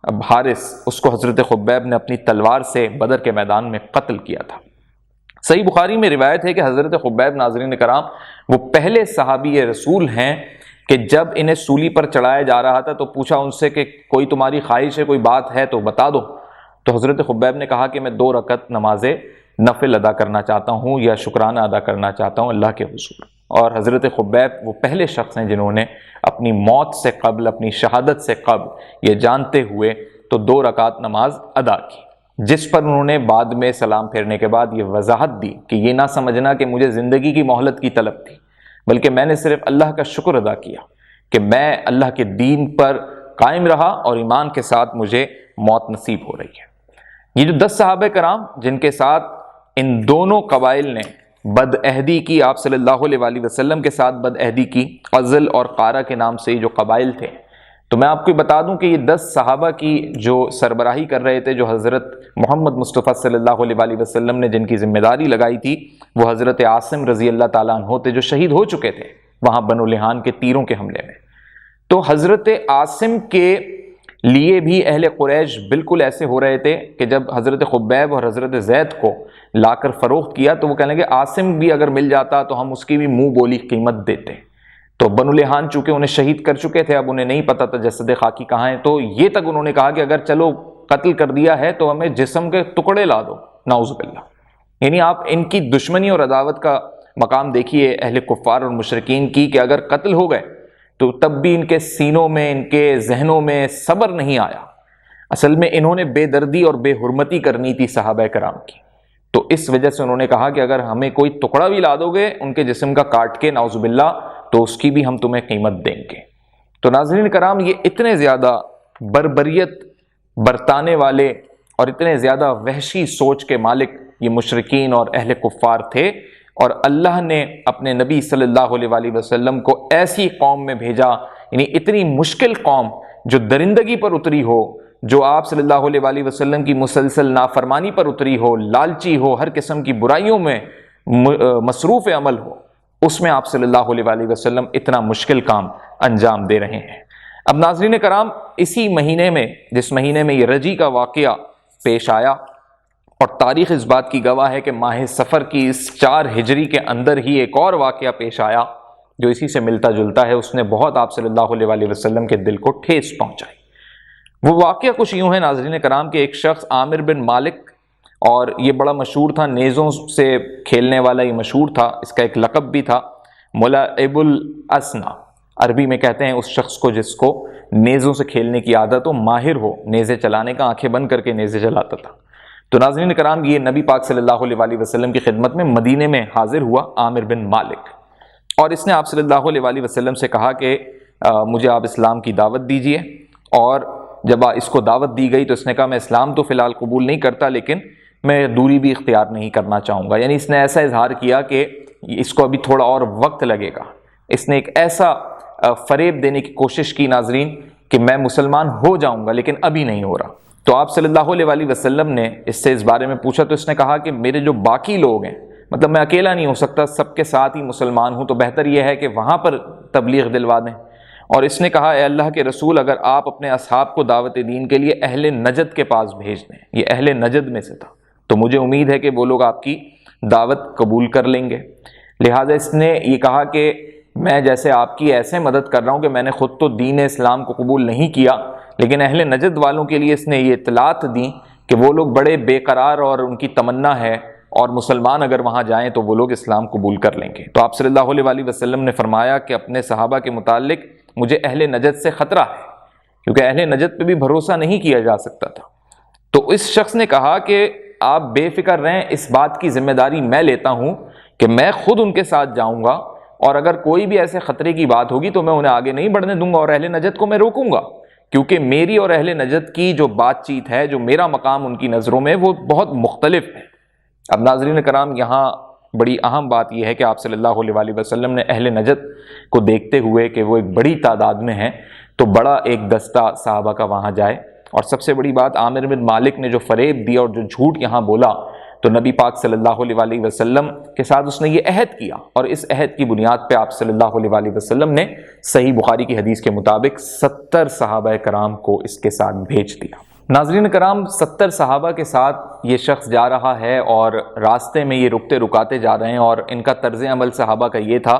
اب حارث، اس کو حضرت خبیب نے اپنی تلوار سے بدر کے میدان میں قتل کیا تھا۔ صحیح بخاری میں روایت ہے کہ حضرت خبیب ناظرین کرام وہ پہلے صحابی رسول ہیں کہ جب انہیں سولی پر چڑھایا جا رہا تھا تو پوچھا ان سے کہ کوئی تمہاری خواہش ہے، کوئی بات ہے تو بتا دو۔ تو حضرت خبیب نے کہا کہ میں 2 رکعت نماز نفل ادا کرنا چاہتا ہوں یا شکرانہ ادا کرنا چاہتا ہوں اللہ کے حضور۔ اور حضرت خبیب وہ پہلے شخص ہیں جنہوں نے اپنی موت سے قبل، اپنی شہادت سے قبل یہ جانتے ہوئے تو 2 رکعت نماز ادا کی، جس پر انہوں نے بعد میں سلام پھیرنے کے بعد یہ وضاحت دی کہ یہ نہ سمجھنا کہ مجھے زندگی کی مہلت کی طلب تھی، بلکہ میں نے صرف اللہ کا شکر ادا کیا کہ میں اللہ کے دین پر قائم رہا اور ایمان کے ساتھ مجھے موت نصیب ہو رہی ہے۔ یہ جو 10 صحابہ کرام جن کے ساتھ ان دونوں قبائل نے بد عہدی کی، آپ صلی اللہ علیہ وآلہ وسلم کے ساتھ بد عہدی کی، عزل اور قارہ کے نام سے جو قبائل تھے، تو میں آپ کو بتا دوں کہ یہ 10 صحابہ کی جو سربراہی کر رہے تھے، جو حضرت محمد مصطفیٰ صلی اللہ علیہ وآلہ وسلم نے جن کی ذمہ داری لگائی تھی، وہ حضرت عاصم رضی اللہ تعالیٰ عنہ تھے، جو شہید ہو چکے تھے وہاں بنو لحان کے تیروں کے حملے میں۔ تو حضرت عاصم کے لیے بھی اہل قریش بالکل ایسے ہو رہے تھے کہ جب حضرت خبیب اور حضرت زید کو لا کر فروخت کیا تو وہ کہنے لگے عاصم بھی اگر مل جاتا تو ہم اس کی بھی منہ بولی قیمت دیتے۔ تو بنو لحان چونکہ انہیں شہید کر چکے تھے، اب انہیں نہیں پتا تھا جسد خاکی کہاں ہے، تو یہ تک انہوں نے کہا کہ اگر چلو قتل کر دیا ہے تو ہمیں جسم کے ٹکڑے لا دو، نعوذ باللہ۔ یعنی آپ ان کی دشمنی اور عداوت کا مقام دیکھیے اہل کفار اور مشرکین کی، کہ اگر قتل ہو گئے تو تب بھی ان کے سینوں میں، ان کے ذہنوں میں صبر نہیں آیا۔ اصل میں انہوں نے بے دردی اور بے حرمتی کرنی تھی صحابہ کرام کی، تو اس وجہ سے انہوں نے کہا کہ اگر ہمیں کوئی ٹکڑا بھی لا دو گے ان کے جسم کا کاٹ کے، نعوذ باللہ، تو اس کی بھی ہم تمہیں قیمت دیں گے۔ تو ناظرین کرام، یہ اتنے زیادہ بربریت برتانے والے اور اتنے زیادہ وحشی سوچ کے مالک یہ مشرکین اور اہل کفار تھے، اور اللہ نے اپنے نبی صلی اللہ علیہ وآلہ وسلم کو ایسی قوم میں بھیجا، یعنی اتنی مشکل قوم جو درندگی پر اتری ہو، جو آپ صلی اللہ علیہ وآلہ وسلم کی مسلسل نافرمانی پر اتری ہو، لالچی ہو، ہر قسم کی برائیوں میں مصروف عمل ہو، اس میں آپ صلی اللہ علیہ وآلہ وسلم اتنا مشکل کام انجام دے رہے ہیں۔ اب ناظرین کرام، اسی مہینے میں، جس مہینے میں یہ رجی کا واقعہ پیش آیا، اور تاریخ اس بات کی گواہ ہے کہ ماہ سفر کی اس 4 ہجری کے اندر ہی ایک اور واقعہ پیش آیا جو اسی سے ملتا جلتا ہے، اس نے بہت آپ صلی اللہ علیہ وسلم کے دل کو ٹھیس پہنچائی۔ وہ واقعہ کچھ یوں ہے ناظرین کرام کہ ایک شخص عامر بن مالک، اور یہ بڑا مشہور تھا، نیزوں سے کھیلنے والا یہ مشہور تھا، اس کا ایک لقب بھی تھا ملعب الاسنا، عربی میں کہتے ہیں اس شخص کو جس کو نیزوں سے کھیلنے کی عادت ہو، ماہر ہو نیزے چلانے کا، آنکھیں بند کر کے نیزے چلاتا تھا۔ تو ناظرین کرام یہ نبی پاک صلی اللہ علیہ وسلم کی خدمت میں مدینے میں حاضر ہوا عامر بن مالک، اور اس نے آپ صلی اللہ علیہ وسلم سے کہا کہ مجھے آپ اسلام کی دعوت دیجئے، اور جب اس کو دعوت دی گئی تو اس نے کہا میں اسلام تو فی الحال قبول نہیں کرتا، لیکن میں دوری بھی اختیار نہیں کرنا چاہوں گا، یعنی اس نے ایسا اظہار کیا کہ اس کو ابھی تھوڑا اور وقت لگے گا۔ اس نے ایک ایسا فریب دینے کی کوشش کی ناظرین کہ میں مسلمان ہو جاؤں گا لیکن ابھی نہیں ہو رہا۔ تو آپ صلی اللہ علیہ وسلم نے اس سے اس بارے میں پوچھا تو اس نے کہا کہ میرے جو باقی لوگ ہیں، مطلب میں اکیلا نہیں ہو سکتا، سب کے ساتھ ہی مسلمان ہوں، تو بہتر یہ ہے کہ وہاں پر تبلیغ دلوا دیں۔ اور اس نے کہا اے اللہ کے رسول، اگر آپ اپنے اصحاب کو دعوت دین کے لیے اہل نجد کے پاس بھیج دیں، یہ اہل نجد میں سے تھا، تو مجھے امید ہے کہ وہ لوگ آپ کی دعوت قبول کر لیں گے۔ لہٰذا اس نے یہ کہا کہ میں جیسے آپ کی ایسے مدد کر رہا ہوں کہ میں نے خود تو دین اسلام کو قبول نہیں کیا، لیکن اہل نجد والوں کے لیے اس نے یہ اطلاعات دیں کہ وہ لوگ بڑے بے قرار اور ان کی تمنا ہے، اور مسلمان اگر وہاں جائیں تو وہ لوگ اسلام قبول کر لیں گے۔ تو آپ صلی اللہ علیہ وسلم نے فرمایا کہ اپنے صحابہ کے متعلق مجھے اہل نجد سے خطرہ ہے، کیونکہ اہل نجد پہ بھی بھروسہ نہیں کیا جا سکتا تھا۔ تو اس شخص نے کہا کہ آپ بے فکر رہیں، اس بات کی ذمہ داری میں لیتا ہوں کہ میں خود ان کے ساتھ جاؤں گا، اور اگر کوئی بھی ایسے خطرے کی بات ہوگی تو میں انہیں آگے نہیں بڑھنے دوں گا، اور اہل نجد کو میں روکوں گا، کیونکہ میری اور اہل نجد کی جو بات چیت ہے، جو میرا مقام ان کی نظروں میں، وہ بہت مختلف ہے۔ اب ناظرین کرام یہاں بڑی اہم بات یہ ہے کہ آپ صلی اللہ علیہ وسلم نے اہل نجد کو دیکھتے ہوئے کہ وہ ایک بڑی تعداد میں ہیں، تو بڑا ایک دستہ صحابہ کا وہاں جائے، اور سب سے بڑی بات عامر بن مالک نے جو فریب دیا اور جو جھوٹ یہاں بولا، تو نبی پاک صلی اللہ علیہ وسلم کے ساتھ اس نے یہ عہد کیا، اور اس عہد کی بنیاد پہ آپ صلی اللہ علیہ وسلم نے صحیح بخاری کی حدیث کے مطابق 70 صحابہ کرام کو اس کے ساتھ بھیج دیا۔ ناظرین کرام 70 صحابہ کے ساتھ یہ شخص جا رہا ہے، اور راستے میں یہ رکتے رکاتے جا رہے ہیں، اور ان کا طرز عمل صحابہ کا یہ تھا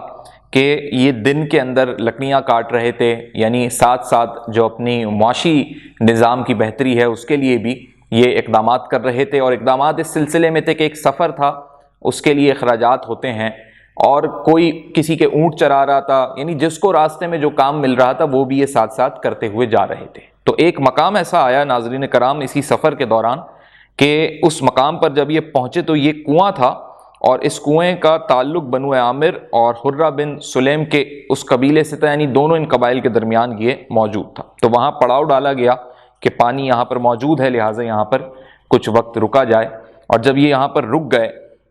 کہ یہ دن کے اندر لکڑیاں کاٹ رہے تھے، یعنی ساتھ ساتھ جو اپنی معاشی نظام کی بہتری ہے اس کے لیے بھی یہ اقدامات کر رہے تھے، اور اقدامات اس سلسلے میں تھے کہ ایک سفر تھا، اس کے لیے اخراجات ہوتے ہیں، اور کوئی کسی کے اونٹ چرا رہا تھا، یعنی جس کو راستے میں جو کام مل رہا تھا وہ بھی یہ ساتھ ساتھ کرتے ہوئے جا رہے تھے۔ تو ایک مقام ایسا آیا ناظرین کرام اسی سفر کے دوران کہ اس مقام پر جب یہ پہنچے تو یہ کنواں تھا، اور اس کنویں کا تعلق بنو عامر اور حرہ بن سلیم کے اس قبیلے سے تھا، یعنی دونوں ان قبائل کے درمیان یہ موجود تھا۔ تو وہاں پڑاؤ ڈالا گیا کہ پانی یہاں پر موجود ہے، لہٰذا یہاں پر کچھ وقت رکا جائے، اور جب یہ یہاں پر رک گئے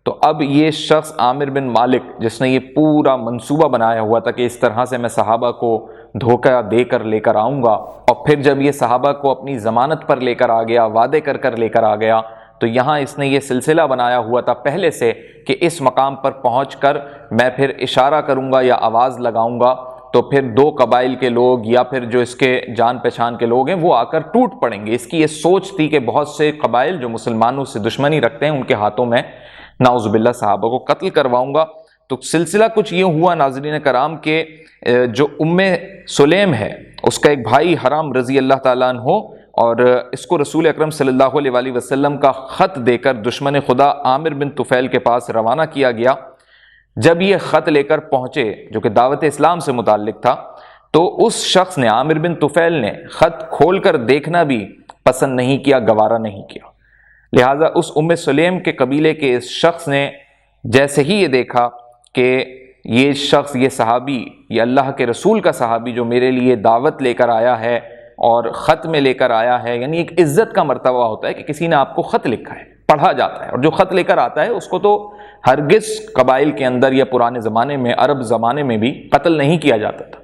تو اب یہ شخص عامر بن مالک جس نے یہ پورا منصوبہ بنایا ہوا تھا کہ اس طرح سے میں صحابہ کو دھوکہ دے کر لے کر آؤں گا، اور پھر جب یہ صحابہ کو اپنی ضمانت پر لے کر آ گیا، وعدے کر کر لے کر آ گیا، تو یہاں اس نے یہ سلسلہ بنایا ہوا تھا پہلے سے کہ اس مقام پر پہنچ کر میں پھر اشارہ کروں گا یا آواز لگاؤں گا، تو پھر دو قبائل کے لوگ یا پھر جو اس کے جان پہچان کے لوگ ہیں وہ آ کر ٹوٹ پڑیں گے۔ اس کی یہ سوچ تھی کہ بہت سے قبائل جو مسلمانوں سے دشمنی رکھتے ہیں ان کے ہاتھوں میں نعوذ باللہ صحابہ کو قتل کرواؤں گا۔ تو سلسلہ کچھ یہ ہوا ناظرین کرام کہ جو ام سلیم ہے اس کا ایک بھائی حرام رضی اللہ تعالیٰ عنہ، اور اس کو رسول اکرم صلی اللہ علیہ وسلم کا خط دے کر دشمن خدا عامر بن طفیل کے پاس روانہ کیا گیا۔ جب یہ خط لے کر پہنچے جو کہ دعوت اسلام سے متعلق تھا، تو اس شخص نے عامر بن طفیل نے خط کھول کر دیکھنا بھی پسند نہیں کیا، گوارا نہیں کیا۔ لہٰذا اس ام سلیم کے قبیلے کے اس شخص نے جیسے ہی یہ دیکھا کہ یہ شخص، یہ صحابی، یہ اللہ کے رسول کا صحابی جو میرے لیے دعوت لے کر آیا ہے اور خط میں لے کر آیا ہے، یعنی ایک عزت کا مرتبہ ہوتا ہے کہ کسی نے آپ کو خط لکھا ہے، پڑھا جاتا ہے، اور جو خط لے کر آتا ہے اس کو تو ہرگز قبائل کے اندر یا پرانے زمانے میں، عرب زمانے میں بھی قتل نہیں کیا جاتا تھا،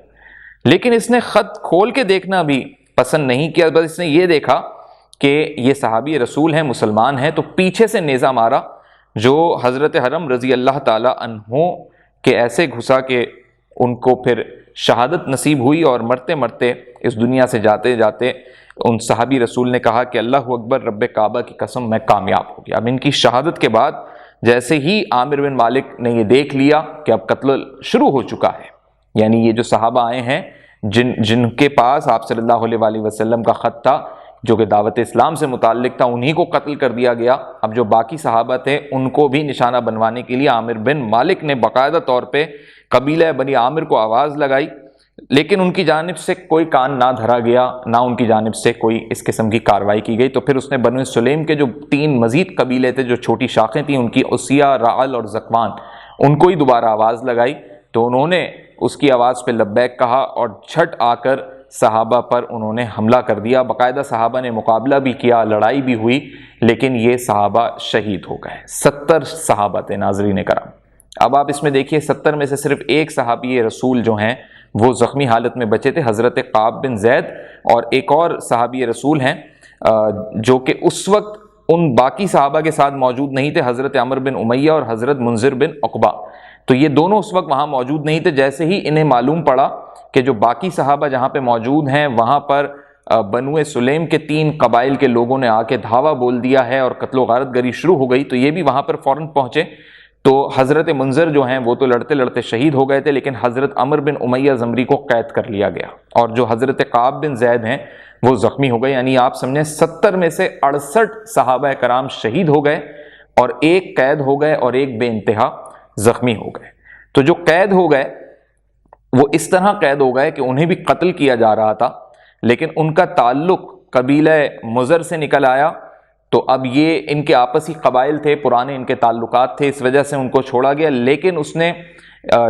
لیکن اس نے خط کھول کے دیکھنا بھی پسند نہیں کیا، بس اس نے یہ دیکھا کہ یہ صحابی رسول ہیں، مسلمان ہیں، تو پیچھے سے نیزہ مارا جو حضرت حرم رضی اللہ تعالی عنہ کے ایسے گھسا کہ ان کو پھر شہادت نصیب ہوئی، اور مرتے مرتے اس دنیا سے جاتے جاتے ان صحابی رسول نے کہا کہ اللہ اکبر، رب کعبہ کی قسم میں کامیاب ہو گیا۔ اب ان کی شہادت کے بعد جیسے ہی عامر بن مالک نے یہ دیکھ لیا کہ اب قتل شروع ہو چکا ہے، یعنی یہ جو صحابہ آئے ہیں جن کے پاس آپ صلی اللہ علیہ وآلہ وسلم کا خط تھا جو کہ دعوت اسلام سے متعلق تھا، انہی کو قتل کر دیا گیا۔ اب جو باقی صحابہ تھے ان کو بھی نشانہ بنوانے کے لیے عامر بن مالک نے باقاعدہ طور پہ قبیلہ بنی عامر کو آواز لگائی، لیکن ان کی جانب سے کوئی کان نہ دھرا گیا، نہ ان کی جانب سے کوئی اس قسم کی کارروائی کی گئی۔ تو پھر اس نے بنو سلیم کے جو 3 مزید قبیلے تھے، جو چھوٹی شاخیں تھیں ان کی، اسیہ، رعل اور زکوان، ان کو ہی دوبارہ آواز لگائی، تو انہوں نے اس کی آواز پہ لبیک کہا اور جھٹ آ کر صحابہ پر انہوں نے حملہ کر دیا۔ باقاعدہ صحابہ نے مقابلہ بھی کیا، لڑائی بھی ہوئی، لیکن یہ صحابہ شہید ہو گئے۔ 70 صحابہ تھے ناظرین کرام۔ اب آپ اس میں دیکھیے 70 میں سے صرف ایک صحابی رسول جو ہیں وہ زخمی حالت میں بچے تھے، حضرت قعب بن زید، اور ایک اور صحابی رسول ہیں جو کہ اس وقت ان باقی صحابہ کے ساتھ موجود نہیں تھے، حضرت عمر بن امیہ اور حضرت منذر بن عقبہ۔ تو یہ دونوں اس وقت وہاں موجود نہیں تھے۔ جیسے ہی انہیں معلوم پڑا کہ جو باقی صحابہ جہاں پہ موجود ہیں وہاں پر بنو سلیم کے 3 قبائل کے لوگوں نے آ کے دھاوا بول دیا ہے اور قتل و غارت گری شروع ہو گئی، تو یہ بھی وہاں پر فوراً پہنچے۔ تو حضرت منذر جو ہیں وہ تو لڑتے لڑتے شہید ہو گئے تھے، لیکن حضرت عمر بن امیہ زمری کو قید کر لیا گیا، اور جو حضرت قعب بن زید ہیں وہ زخمی ہو گئے۔ یعنی آپ سمجھیں 70 میں سے 68 صحابہ کرام شہید ہو گئے، اور ایک قید ہو گئے اور ایک بے انتہا زخمی ہو گئے۔ تو جو قید ہو گئے وہ اس طرح قید ہو گئے کہ انہیں بھی قتل کیا جا رہا تھا، لیکن ان کا تعلق قبیلہ مضر سے نکل آیا، تو اب یہ ان کے آپسی قبائل تھے، پرانے ان کے تعلقات تھے، اس وجہ سے ان کو چھوڑا گیا۔ لیکن اس نے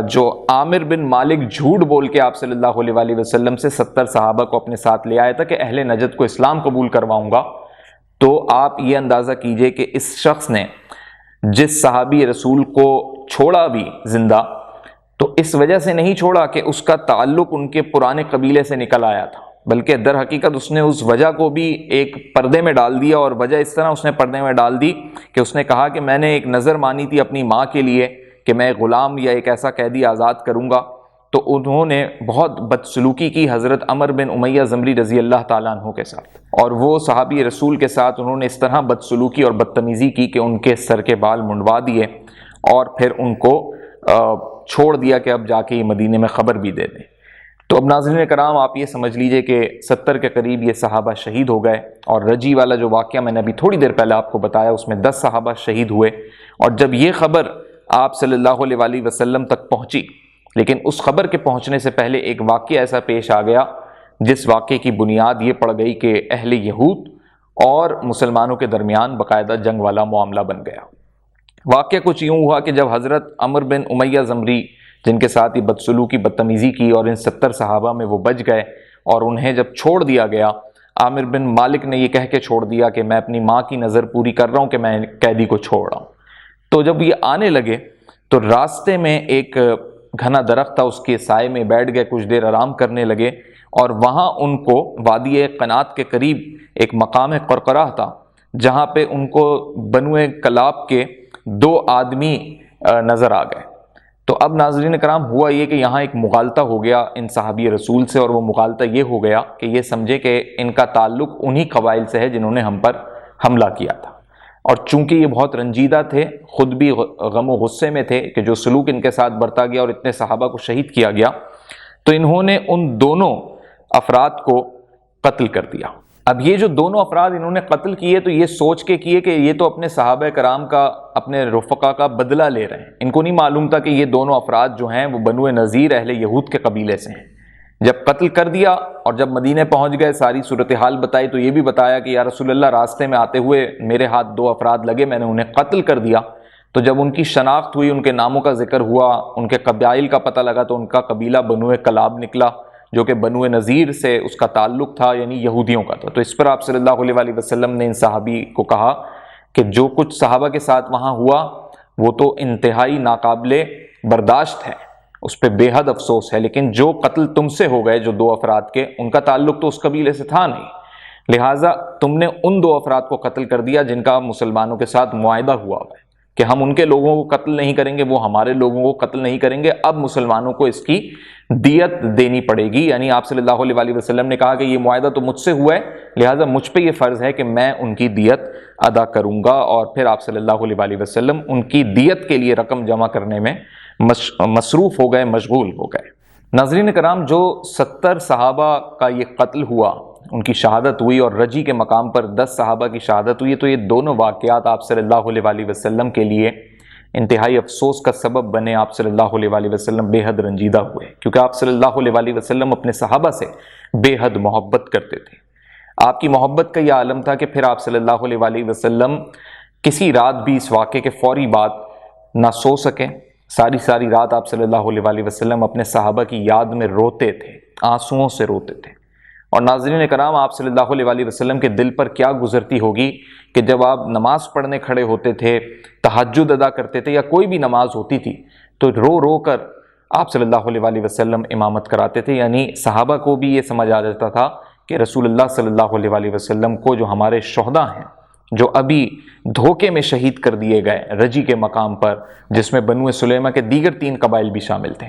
جو عامر بن مالک جھوٹ بول کے آپ صلی اللہ علیہ وآلہ وسلم سے 70 صحابہ کو اپنے ساتھ لے آیا تھا کہ اہل نجد کو اسلام قبول کرواؤں گا، تو آپ یہ اندازہ کیجئے کہ اس شخص نے جس صحابی رسول کو چھوڑا بھی زندہ، تو اس وجہ سے نہیں چھوڑا کہ اس کا تعلق ان کے پرانے قبیلے سے نکل آیا تھا، بلکہ در حقیقت اس نے اس وجہ کو بھی ایک پردے میں ڈال دیا، اور وجہ اس طرح اس نے پردے میں ڈال دی کہ اس نے کہا کہ میں نے ایک نظر مانی تھی اپنی ماں کے لیے کہ میں غلام یا ایک ایسا قیدی آزاد کروں گا، تو انہوں نے بہت بدسلوکی کی حضرت عمر بن امیہ زمری رضی اللہ تعالیٰ عنہ کے ساتھ، اور وہ صحابی رسول کے ساتھ انہوں نے اس طرح بدسلوکی اور بدتمیزی کی کہ ان کے سر کے بال منڈوا دیے، اور پھر ان کو چھوڑ دیا کہ اب جا کے یہ مدینے میں خبر بھی دے دیں۔ تو اب ناظرین کرام آپ یہ سمجھ لیجئے کہ 70 کے قریب یہ صحابہ شہید ہو گئے، اور رجی والا جو واقعہ میں نے ابھی تھوڑی دیر پہلے آپ کو بتایا اس میں 10 صحابہ شہید ہوئے، اور جب یہ خبر آپ صلی اللہ علیہ وآلہ وسلم تک پہنچی، لیکن اس خبر کے پہنچنے سے پہلے ایک واقعہ ایسا پیش آ گیا جس واقعے کی بنیاد یہ پڑ گئی کہ اہل یہود اور مسلمانوں کے درمیان باقاعدہ جنگ والا معاملہ بن گیا۔ واقعہ کچھ یوں ہوا کہ جب حضرت عمر بن امیہ زمری جن کے ساتھ یہ بدسلوکی بدتمیزی کی اور ان 70 صحابہ میں وہ بچ گئے، اور انہیں جب چھوڑ دیا گیا، عامر بن مالک نے یہ کہہ کے چھوڑ دیا کہ میں اپنی ماں کی نظر پوری کر رہا ہوں کہ میں قیدی کو چھوڑ رہا ہوں۔ تو جب یہ آنے لگے تو راستے میں ایک گھنا درخت تھا، اس کے سائے میں بیٹھ گئے، کچھ دیر آرام کرنے لگے، اور وہاں ان کو وادی قنات کے قریب ایک مقام قرقرہ تھا جہاں پہ ان کو بنو کلاب کے 2 آدمی نظر آ گئے۔ تو اب ناظرین کرام ہوا یہ کہ یہاں ایک مغالطہ ہو گیا ان صحابی رسول سے، اور وہ مغالطہ یہ ہو گیا کہ یہ سمجھے کہ ان کا تعلق انہی قبائل سے ہے جنہوں نے ہم پر حملہ کیا تھا، اور چونکہ یہ بہت رنجیدہ تھے، خود بھی غم و غصے میں تھے کہ جو سلوک ان کے ساتھ برتا گیا اور اتنے صحابہ کو شہید کیا گیا، تو انہوں نے ان دونوں افراد کو قتل کر دیا۔ اب یہ جو دونوں افراد انہوں نے قتل کیے تو یہ سوچ کے کیے کہ یہ تو اپنے صحابہ کرام کا، اپنے رفقا کا بدلہ لے رہے ہیں۔ ان کو نہیں معلوم تھا کہ یہ دونوں افراد جو ہیں وہ بنو نذیر اہل یہود کے قبیلے سے ہیں۔ جب قتل کر دیا اور جب مدینے پہنچ گئے، ساری صورتحال بتائی، تو یہ بھی بتایا کہ یا رسول اللہ راستے میں آتے ہوئے میرے ہاتھ 2 افراد لگے، میں نے انہیں قتل کر دیا۔ تو جب ان کی شناخت ہوئی، ان کے ناموں کا ذکر ہوا، ان کے قبائل کا پتہ لگا، تو ان کا قبیلہ بنو کلاب نکلا جو کہ بنو نذیر سے اس کا تعلق تھا، یعنی یہودیوں کا تھا۔ تو اس پر آپ صلی اللہ علیہ وآلہ وسلم نے ان صحابی کو کہا کہ جو کچھ صحابہ کے ساتھ وہاں ہوا وہ تو انتہائی ناقابل برداشت ہے، اس پہ بے حد افسوس ہے، لیکن جو قتل تم سے ہو گئے، جو 2 افراد کے، ان کا تعلق تو اس قبیلے سے تھا نہیں، لہٰذا تم نے ان 2 افراد کو قتل کر دیا جن کا مسلمانوں کے ساتھ معاہدہ ہوا ہے کہ ہم ان کے لوگوں کو قتل نہیں کریں گے، وہ ہمارے لوگوں کو قتل نہیں کریں گے۔ اب مسلمانوں کو اس کی دیت دینی پڑے گی، یعنی آپ صلی اللہ علیہ وآلہ وسلم نے کہا کہ یہ معاہدہ تو مجھ سے ہوا ہے، لہٰذا مجھ پہ یہ فرض ہے کہ میں ان کی دیت ادا کروں گا، اور پھر آپ صلی اللہ علیہ وآلہ وسلم ان کی دیت کے لیے رقم جمع کرنے میں مصروف ہو گئے، مشغول ہو گئے۔ ناظرین کرام، جو 70 صحابہ کا یہ قتل ہوا، ان کی شہادت ہوئی اور رجی کے مقام پر 10 صحابہ کی شہادت ہوئی، تو یہ دونوں واقعات آپ صلی اللہ علیہ وسلم کے لیے انتہائی افسوس کا سبب بنے۔ آپ صلی اللہ علیہ وسلم بے حد رنجیدہ ہوئے، کیونکہ آپ صلی اللہ علیہ وسلم اپنے صحابہ سے بے حد محبت کرتے تھے۔ آپ کی محبت کا یہ عالم تھا کہ پھر آپ صلی اللہ علیہ وسلم کسی رات بھی اس واقعے کے فوری بعد نہ سو سکیں۔ ساری رات آپ صلی اللہ علیہ وسلم اپنے صحابہ کی یاد میں روتے تھے، آنسوؤں سے روتے تھے۔ اور ناظرین کرام، آپ صلی اللہ علیہ وسلم کے دل پر کیا گزرتی ہوگی کہ جب آپ نماز پڑھنے کھڑے ہوتے تھے، تہجد ادا کرتے تھے یا کوئی بھی نماز ہوتی تھی، تو رو رو کر آپ صلی اللہ علیہ وسلم امامت کراتے تھے۔ یعنی صحابہ کو بھی یہ سمجھ آ جاتا تھا کہ رسول اللہ صلی اللہ علیہ وسلم کو، جو ہمارے شہداء ہیں، جو ابھی دھوکے میں شہید کر دیے گئے رجی کے مقام پر، جس میں بنو سلیمہ کے دیگر 3 قبائل بھی شامل تھے،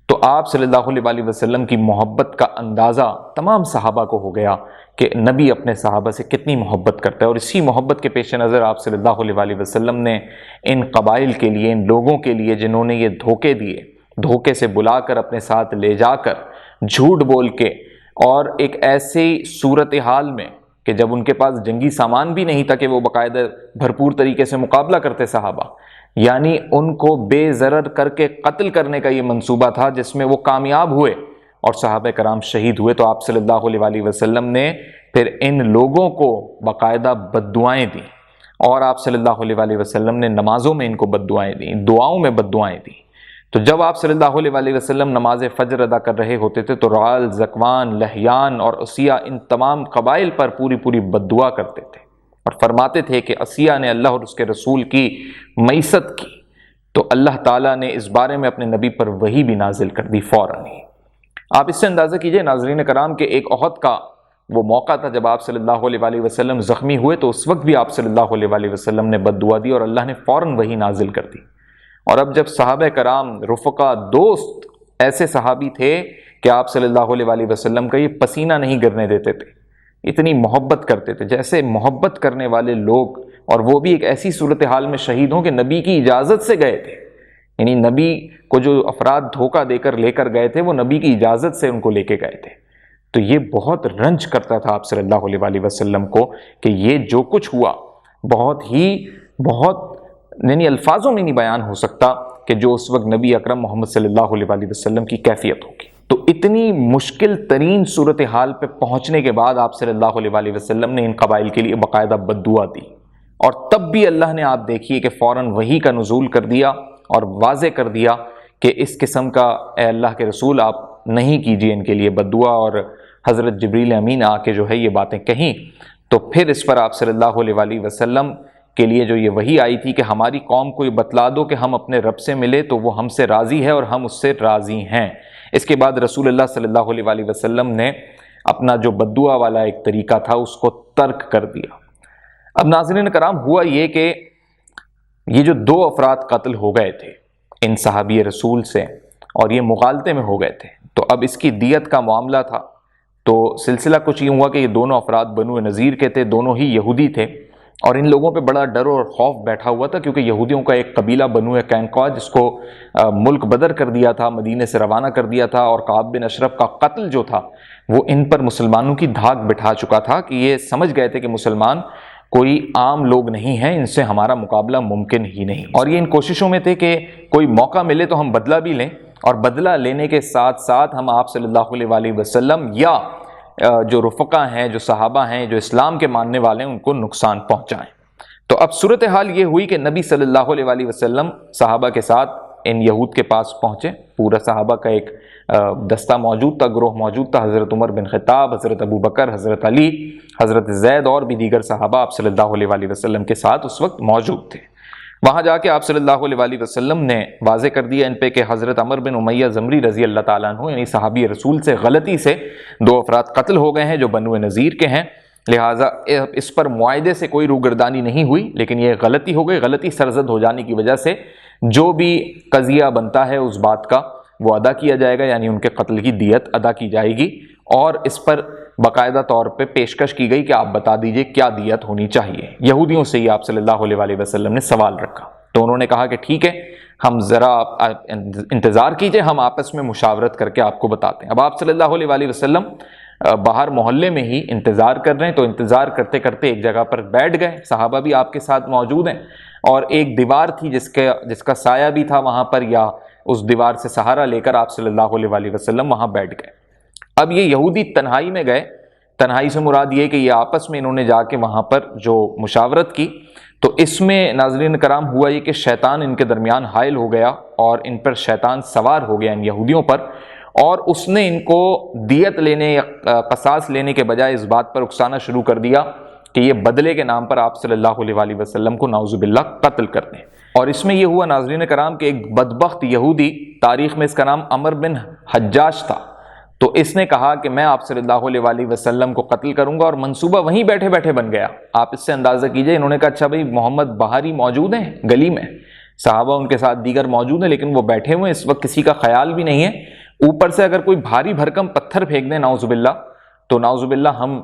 تو آپ صلی اللہ علیہ وسلم کی محبت کا اندازہ تمام صحابہ کو ہو گیا کہ نبی اپنے صحابہ سے کتنی محبت کرتا ہے۔ اور اسی محبت کے پیش نظر آپ صلی اللہ علیہ وسلم نے ان قبائل کے لیے، ان لوگوں کے لیے جنہوں نے یہ دھوکے دیے، دھوکے سے بلا کر اپنے ساتھ لے جا کر، جھوٹ بول کے، اور ایک ایسی صورتحال میں کہ جب ان کے پاس جنگی سامان بھی نہیں تھا کہ وہ باقاعدہ بھرپور طریقے سے مقابلہ کرتے صحابہ، یعنی ان کو بے ضرر کر کے قتل کرنے کا یہ منصوبہ تھا، جس میں وہ کامیاب ہوئے اور صحابہ کرام شہید ہوئے۔ تو آپ صلی اللہ علیہ وسلم نے پھر ان لوگوں کو باقاعدہ بد دعائیں دیں، اور آپ صلی اللہ علیہ وسلم نے نمازوں میں ان کو بد دعائیں دیں، دعاؤں میں بد دعائیں دیں۔ تو جب آپ صلی اللہ علیہ وسلم نماز فجر ادا کر رہے ہوتے تھے تو رعال، زکوان، لہیان اور عصیہ ان تمام قبائل پر پوری بد دعا کرتے تھے، اور فرماتے تھے کہ عصیہ نے اللہ اور اس کے رسول کی معیست کی تو اللہ تعالیٰ نے اس بارے میں اپنے نبی پر وحی بھی نازل کر دی فوراً ہی۔ آپ اس سے اندازہ کیجئے ناظرین کرام کہ ایک احد کا وہ موقع تھا جب آپ صلی اللہ علیہ وسلم زخمی ہوئے، تو اس وقت بھی آپ صلی اللہ علیہ وسلم نے بد دعا دی اور اللہ نے فوراً وحی نازل کر دی۔ اور اب جب صحابہ کرام، رفقا، دوست ایسے صحابی تھے کہ آپ صلی اللہ علیہ وسلم کا یہ پسینہ نہیں گرنے دیتے تھے، اتنی محبت کرتے تھے، جیسے محبت کرنے والے لوگ، اور وہ بھی ایک ایسی صورتحال میں شہید ہوں کہ نبی کی اجازت سے گئے تھے، یعنی نبی کو جو افراد دھوکہ دے کر لے کر گئے تھے وہ نبی کی اجازت سے ان کو لے کے گئے تھے۔ تو یہ بہت رنج کرتا تھا آپ صلی اللہ علیہ وسلم کو کہ یہ جو کچھ ہوا بہت یعنی الفاظوں میں نہیں بیان ہو سکتا کہ جو اس وقت نبی اکرم محمد صلی اللہ علیہ وسلم کی کیفیت ہوگی۔ تو اتنی مشکل ترین صورتحال پہ پہنچنے کے بعد آپ صلی اللہ علیہ وسلم نے ان قبائل کے لیے باقاعدہ بد دعا دی، اور تب بھی اللہ نے، آپ دیکھیے کہ فوراً وحی کا نزول کر دیا اور واضح کر دیا کہ اس قسم کا اے اللہ کے رسول آپ نہیں کیجیے ان کے لیے بد دعا، اور حضرت جبریل امین آ کے جو ہے یہ باتیں کہیں، تو پھر اس پر آپ صلی اللہ علیہ وسلم کے لیے جو یہ وحی آئی تھی کہ ہماری قوم کو یہ بتلا دو کہ ہم اپنے رب سے ملے تو وہ ہم سے راضی ہے اور ہم اس سے راضی ہیں۔ اس کے بعد رسول اللہ صلی اللہ علیہ وسلم نے اپنا جو بد دعا والا ایک طریقہ تھا اس کو ترک کر دیا۔ اب ناظرین کرام، ہوا یہ کہ یہ جو 2 افراد قتل ہو گئے تھے ان صحابی رسول سے، اور یہ مغالطے میں ہو گئے تھے، تو اب اس کی دیت کا معاملہ تھا۔ تو سلسلہ کچھ یہ ہوا کہ یہ دونوں افراد بنو نذیر کے تھے، دونوں ہی یہودی تھے، اور ان لوگوں پہ بڑا ڈر اور خوف بیٹھا ہوا تھا، کیونکہ یہودیوں کا ایک قبیلہ بنو قینقاع جس کو ملک بدر کر دیا تھا، مدینے سے روانہ کر دیا تھا، اور کعب بن اشرف کا قتل جو تھا وہ ان پر مسلمانوں کی دھاک بٹھا چکا تھا کہ یہ سمجھ گئے تھے کہ مسلمان کوئی عام لوگ نہیں ہیں، ان سے ہمارا مقابلہ ممکن ہی نہیں، اور یہ ان کوششوں میں تھے کہ کوئی موقع ملے تو ہم بدلہ بھی لیں، اور بدلہ لینے کے ساتھ ساتھ ہم آپ صلی اللہ علیہ وسلم یا جو رفقا ہیں، جو صحابہ ہیں، جو اسلام کے ماننے والے ہیں، ان کو نقصان پہنچائیں۔ تو اب صورتحال یہ ہوئی کہ نبی صلی اللہ علیہ وسلم صحابہ کے ساتھ ان یہود کے پاس پہنچے، پورا صحابہ کا ایک دستہ موجود تھا، گروہ موجود تھا، حضرت عمر بن خطاب، حضرت ابو بکر، حضرت علی، حضرت زید اور بھی دیگر صحابہ آپ صلی اللہ علیہ وسلم کے ساتھ اس وقت موجود تھے۔ وہاں جا کے آپ صلی اللہ علیہ وسلم نے واضح کر دیا ان پہ کہ حضرت عمر بن امیہ زمری رضی اللہ تعالیٰ عنہ، یعنی صحابی رسول سے غلطی سے 2 افراد قتل ہو گئے ہیں جو بنو نذیر کے ہیں، لہٰذا اس پر معاہدے سے کوئی روگردانی نہیں ہوئی، لیکن یہ غلطی ہو گئی۔ غلطی سرزد ہو جانے کی وجہ سے جو بھی قضیہ بنتا ہے اس بات کا وہ ادا کیا جائے گا، یعنی ان کے قتل کی دیت ادا کی جائے گی، اور اس پر باقاعدہ طور پہ پیشکش کی گئی کہ آپ بتا دیجئے کیا دیت ہونی چاہیے۔ یہودیوں سے ہی آپ صلی اللہ علیہ وسلم نے سوال رکھا، تو انہوں نے کہا کہ ٹھیک ہے، ہم ذرا آپ انتظار کیجئے، ہم آپس میں مشاورت کر کے آپ کو بتاتے ہیں۔ اب آپ صلی اللہ علیہ وسلم باہر محلے میں ہی انتظار کر رہے ہیں، تو انتظار کرتے کرتے ایک جگہ پر بیٹھ گئے، صحابہ بھی آپ کے ساتھ موجود ہیں، اور ایک دیوار تھی جس کا سایہ بھی تھا وہاں پر، یا اس دیوار سے سہارا لے کر آپ صلی اللہ علیہ وسلم وہاں بیٹھ گئے۔ اب یہ یہودی تنہائی میں گئے، تنہائی سے مراد یہ کہ یہ آپس میں انہوں نے جا کے وہاں پر جو مشاورت کی، تو اس میں ناظرین کرام ہوا یہ کہ شیطان ان کے درمیان حائل ہو گیا، اور ان پر شیطان سوار ہو گیا ان یہودیوں پر، اور اس نے ان کو دیت لینے یا قصاص لینے کے بجائے اس بات پر اکسانا شروع کر دیا کہ یہ بدلے کے نام پر آپ صلی اللہ علیہ وسلم کو نعوذ باللہ قتل کر دیں۔ اور اس میں یہ ہوا ناظرین کرام کہ ایک بدبخت یہودی، تاریخ میں اس کا نام عمر بن حجاج تھا، تو اس نے کہا کہ میں آپ صلی اللہ علیہ وسلم کو قتل کروں گا، اور منصوبہ وہیں بیٹھے بیٹھے بن گیا۔ آپ اس سے اندازہ کیجئے، انہوں نے کہا اچھا بھائی محمد باہر ہی موجود ہیں گلی میں، صحابہ ان کے ساتھ دیگر موجود ہیں، لیکن وہ بیٹھے ہوئے اس وقت کسی کا خیال بھی نہیں ہے، اوپر سے اگر کوئی بھاری بھرکم پتھر پھینک دیں نعوذ باللہ، تو نعوذ باللہ ہم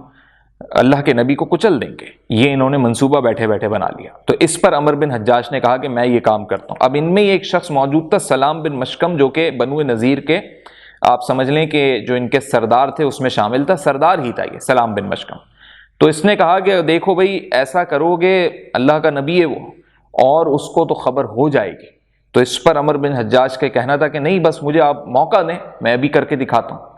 اللہ کے نبی کو کچل دیں گے۔ یہ انہوں نے منصوبہ بیٹھے بیٹھے بنا لیا۔ تو اس پر عمر بن حجاج نے کہا کہ میں یہ کام کرتا ہوں۔ اب ان میں ایک شخص موجود تھا سلام بن مشکم، جو کہ بنو نذیر کے آپ سمجھ لیں کہ جو ان کے سردار تھے اس میں شامل تھا، سردار ہی تھا یہ سلام بن مشکم۔ تو اس نے کہا کہ دیکھو بھائی ایسا کرو گے، اللہ کا نبی ہے وہ، اور اس کو تو خبر ہو جائے گی۔ تو اس پر عمر بن حجاج کا کہنا تھا کہ نہیں، بس مجھے آپ موقع دیں، میں ابھی کر کے دکھاتا ہوں۔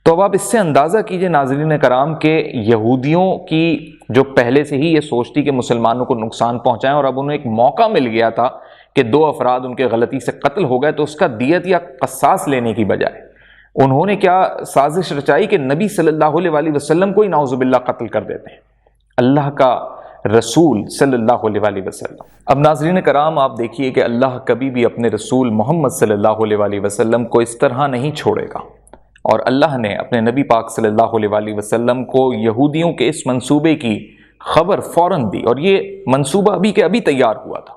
تو اب آپ اس سے اندازہ کیجئے ناظرین کرام کہ یہودیوں کی جو پہلے سے ہی یہ سوچتی کہ مسلمانوں کو نقصان پہنچائیں، اور اب انہیں ایک موقع مل گیا تھا کہ 2 افراد ان کے غلطی سے قتل ہو گئے، تو اس کا دیت یا قصاص لینے کی بجائے انہوں نے کیا سازش رچائی کہ نبی صلی اللہ علیہ وسلم کو ہی نعوذ باللہ قتل کر دیتے ہیں، اللہ کا رسول صلی اللہ علیہ وسلم۔ اب ناظرین کرام آپ دیکھیے کہ اللہ کبھی بھی اپنے رسول محمد صلی اللہ علیہ وسلم کو اس طرح نہیں چھوڑے گا، اور اللہ نے اپنے نبی پاک صلی اللہ علیہ وسلم کو یہودیوں کے اس منصوبے کی خبر فوراً دی، اور یہ منصوبہ ابھی کے ابھی تیار ہوا تھا۔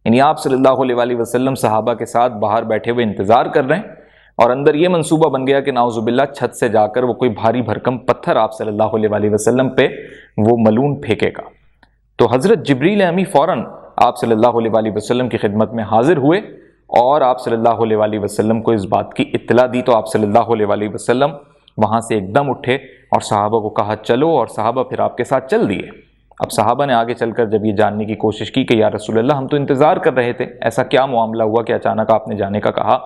یعنی آپ صلی اللہ علیہ وسلم صحابہ کے ساتھ باہر بیٹھے ہوئے انتظار کر رہے ہیں، اور اندر یہ منصوبہ بن گیا کہ نعوذ باللہ چھت سے جا کر وہ کوئی بھاری بھرکم پتھر آپ صلی اللہ علیہ وسلم پہ وہ ملون پھینکے گا۔ تو حضرت جبریل امی فوراً آپ صلی اللہ علیہ وسلم کی خدمت میں حاضر ہوئے، اور آپ صلی اللہ علیہ وسلم کو اس بات کی اطلاع دی۔ تو آپ صلی اللہ علیہ وسلم وہاں سے ایک دم اٹھے اور صحابہ کو کہا چلو، اور صحابہ پھر آپ کے ساتھ چل دیے۔ اب صحابہ نے آگے چل کر جب یہ جاننے کی کوشش کی کہ یا رسول اللہ ہم تو انتظار کر رہے تھے، ایسا کیا معاملہ ہوا کہ اچانک آپ نے جانے کا کہا؟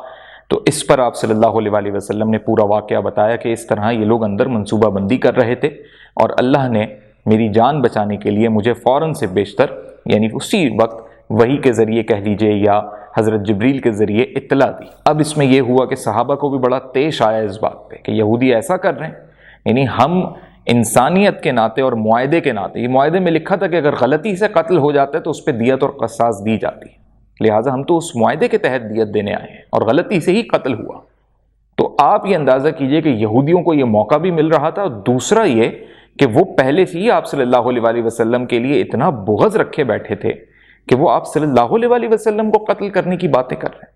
تو اس پر آپ صلی اللہ علیہ وسلم نے پورا واقعہ بتایا کہ اس طرح یہ لوگ اندر منصوبہ بندی کر رہے تھے، اور اللہ نے میری جان بچانے کے لیے مجھے فوراً سے بیشتر، یعنی اسی وقت وحی کے ذریعے کہہ لیجئے یا حضرت جبریل کے ذریعے اطلاع دی۔ اب اس میں یہ ہوا کہ صحابہ کو بھی بڑا طیش آیا اس بات پہ کہ یہودی ایسا کر رہے ہیں، یعنی ہم انسانیت کے ناطے اور معاہدے کے ناطے، یہ معاہدے میں لکھا تھا کہ اگر غلطی سے قتل ہو جاتا ہے تو اس پہ دیت اور قصاص دی جاتی ہے، لہٰذا ہم تو اس معاہدے کے تحت دیت دینے آئے ہیں، اور غلطی سے ہی قتل ہوا۔ تو آپ یہ اندازہ کیجئے کہ یہودیوں کو یہ موقع بھی مل رہا تھا، اور دوسرا یہ کہ وہ پہلے سے ہی آپ صلی اللہ علیہ وسلم کے لیے اتنا بغض رکھے بیٹھے تھے کہ وہ آپ صلی اللہ علیہ وسلم کو قتل کرنے کی باتیں کر رہے ہیں۔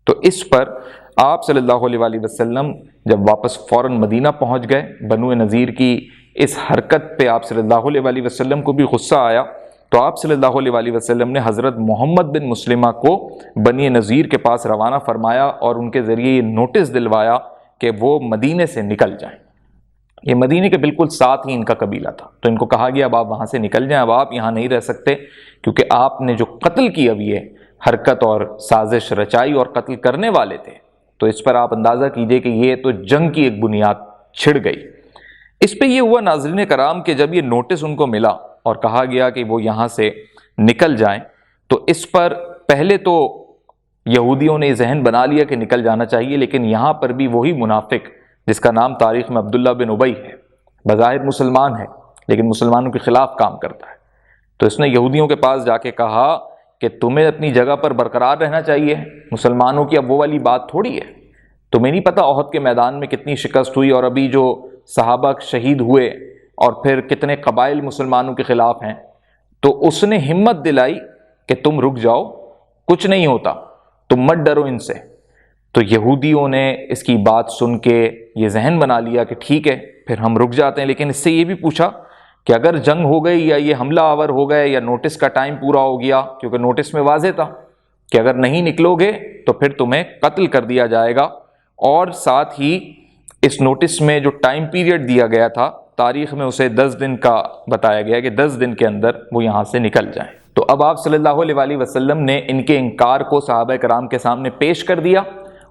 تو اس پر آپ صلی اللہ علیہ وسلم جب واپس فوراً مدینہ پہنچ گئے، بنو نذیر کی اس حرکت پہ آپ صلی اللہ علیہ وسلم کو بھی غصہ آیا، تو آپ صلی اللہ علیہ وسلم نے حضرت محمد بن مسلمہ کو بنی نذیر کے پاس روانہ فرمایا، اور ان کے ذریعے یہ نوٹس دلوایا کہ وہ مدینے سے نکل جائیں۔ یہ مدینے کے بالکل ساتھ ہی ان کا قبیلہ تھا، تو ان کو کہا گیا اب آپ وہاں سے نکل جائیں، اب آپ یہاں نہیں رہ سکتے، کیونکہ آپ نے جو قتل کی اب یہ حرکت اور سازش رچائی اور قتل کرنے والے تھے، تو اس پر آپ اندازہ کیجئے کہ یہ تو جنگ کی ایک بنیاد چھڑ گئی۔ اس پہ یہ ہوا ناظرین کرام کہ جب یہ نوٹس ان کو ملا اور کہا گیا کہ وہ یہاں سے نکل جائیں، تو اس پر پہلے تو یہودیوں نے ذہن بنا لیا کہ نکل جانا چاہیے، لیکن یہاں پر بھی وہی منافق جس کا نام تاریخ میں عبداللہ بن ابی ہے، بظاہر مسلمان ہے لیکن مسلمانوں کے خلاف کام کرتا ہے، تو اس نے یہودیوں کے پاس جا کے کہا کہ تمہیں اپنی جگہ پر برقرار رہنا چاہیے، مسلمانوں کی اب وہ والی بات تھوڑی ہے، تمہیں نہیں پتہ احد کے میدان میں کتنی شکست ہوئی، اور ابھی جو صحابہ شہید ہوئے، اور پھر کتنے قبائل مسلمانوں کے خلاف ہیں۔ تو اس نے ہمت دلائی کہ تم رک جاؤ، کچھ نہیں ہوتا، تم مت ڈرو ان سے۔ تو یہودیوں نے اس کی بات سن کے یہ ذہن بنا لیا کہ ٹھیک ہے پھر ہم رک جاتے ہیں، لیکن اس سے یہ بھی پوچھا کہ اگر جنگ ہو گئی یا یہ حملہ آور ہو گئے یا نوٹس کا ٹائم پورا ہو گیا، کیونکہ نوٹس میں واضح تھا کہ اگر نہیں نکلو گے تو پھر تمہیں قتل کر دیا جائے گا، اور ساتھ ہی اس نوٹس میں جو ٹائم پیریڈ دیا گیا تھا تاریخ میں اسے 10 دن کا بتایا گیا کہ 10 دن کے اندر وہ یہاں سے نکل جائیں۔ تو اب آپ صلی اللہ علیہ وسلم نے ان کے انکار کو صحابہ کرام کے سامنے پیش کر دیا،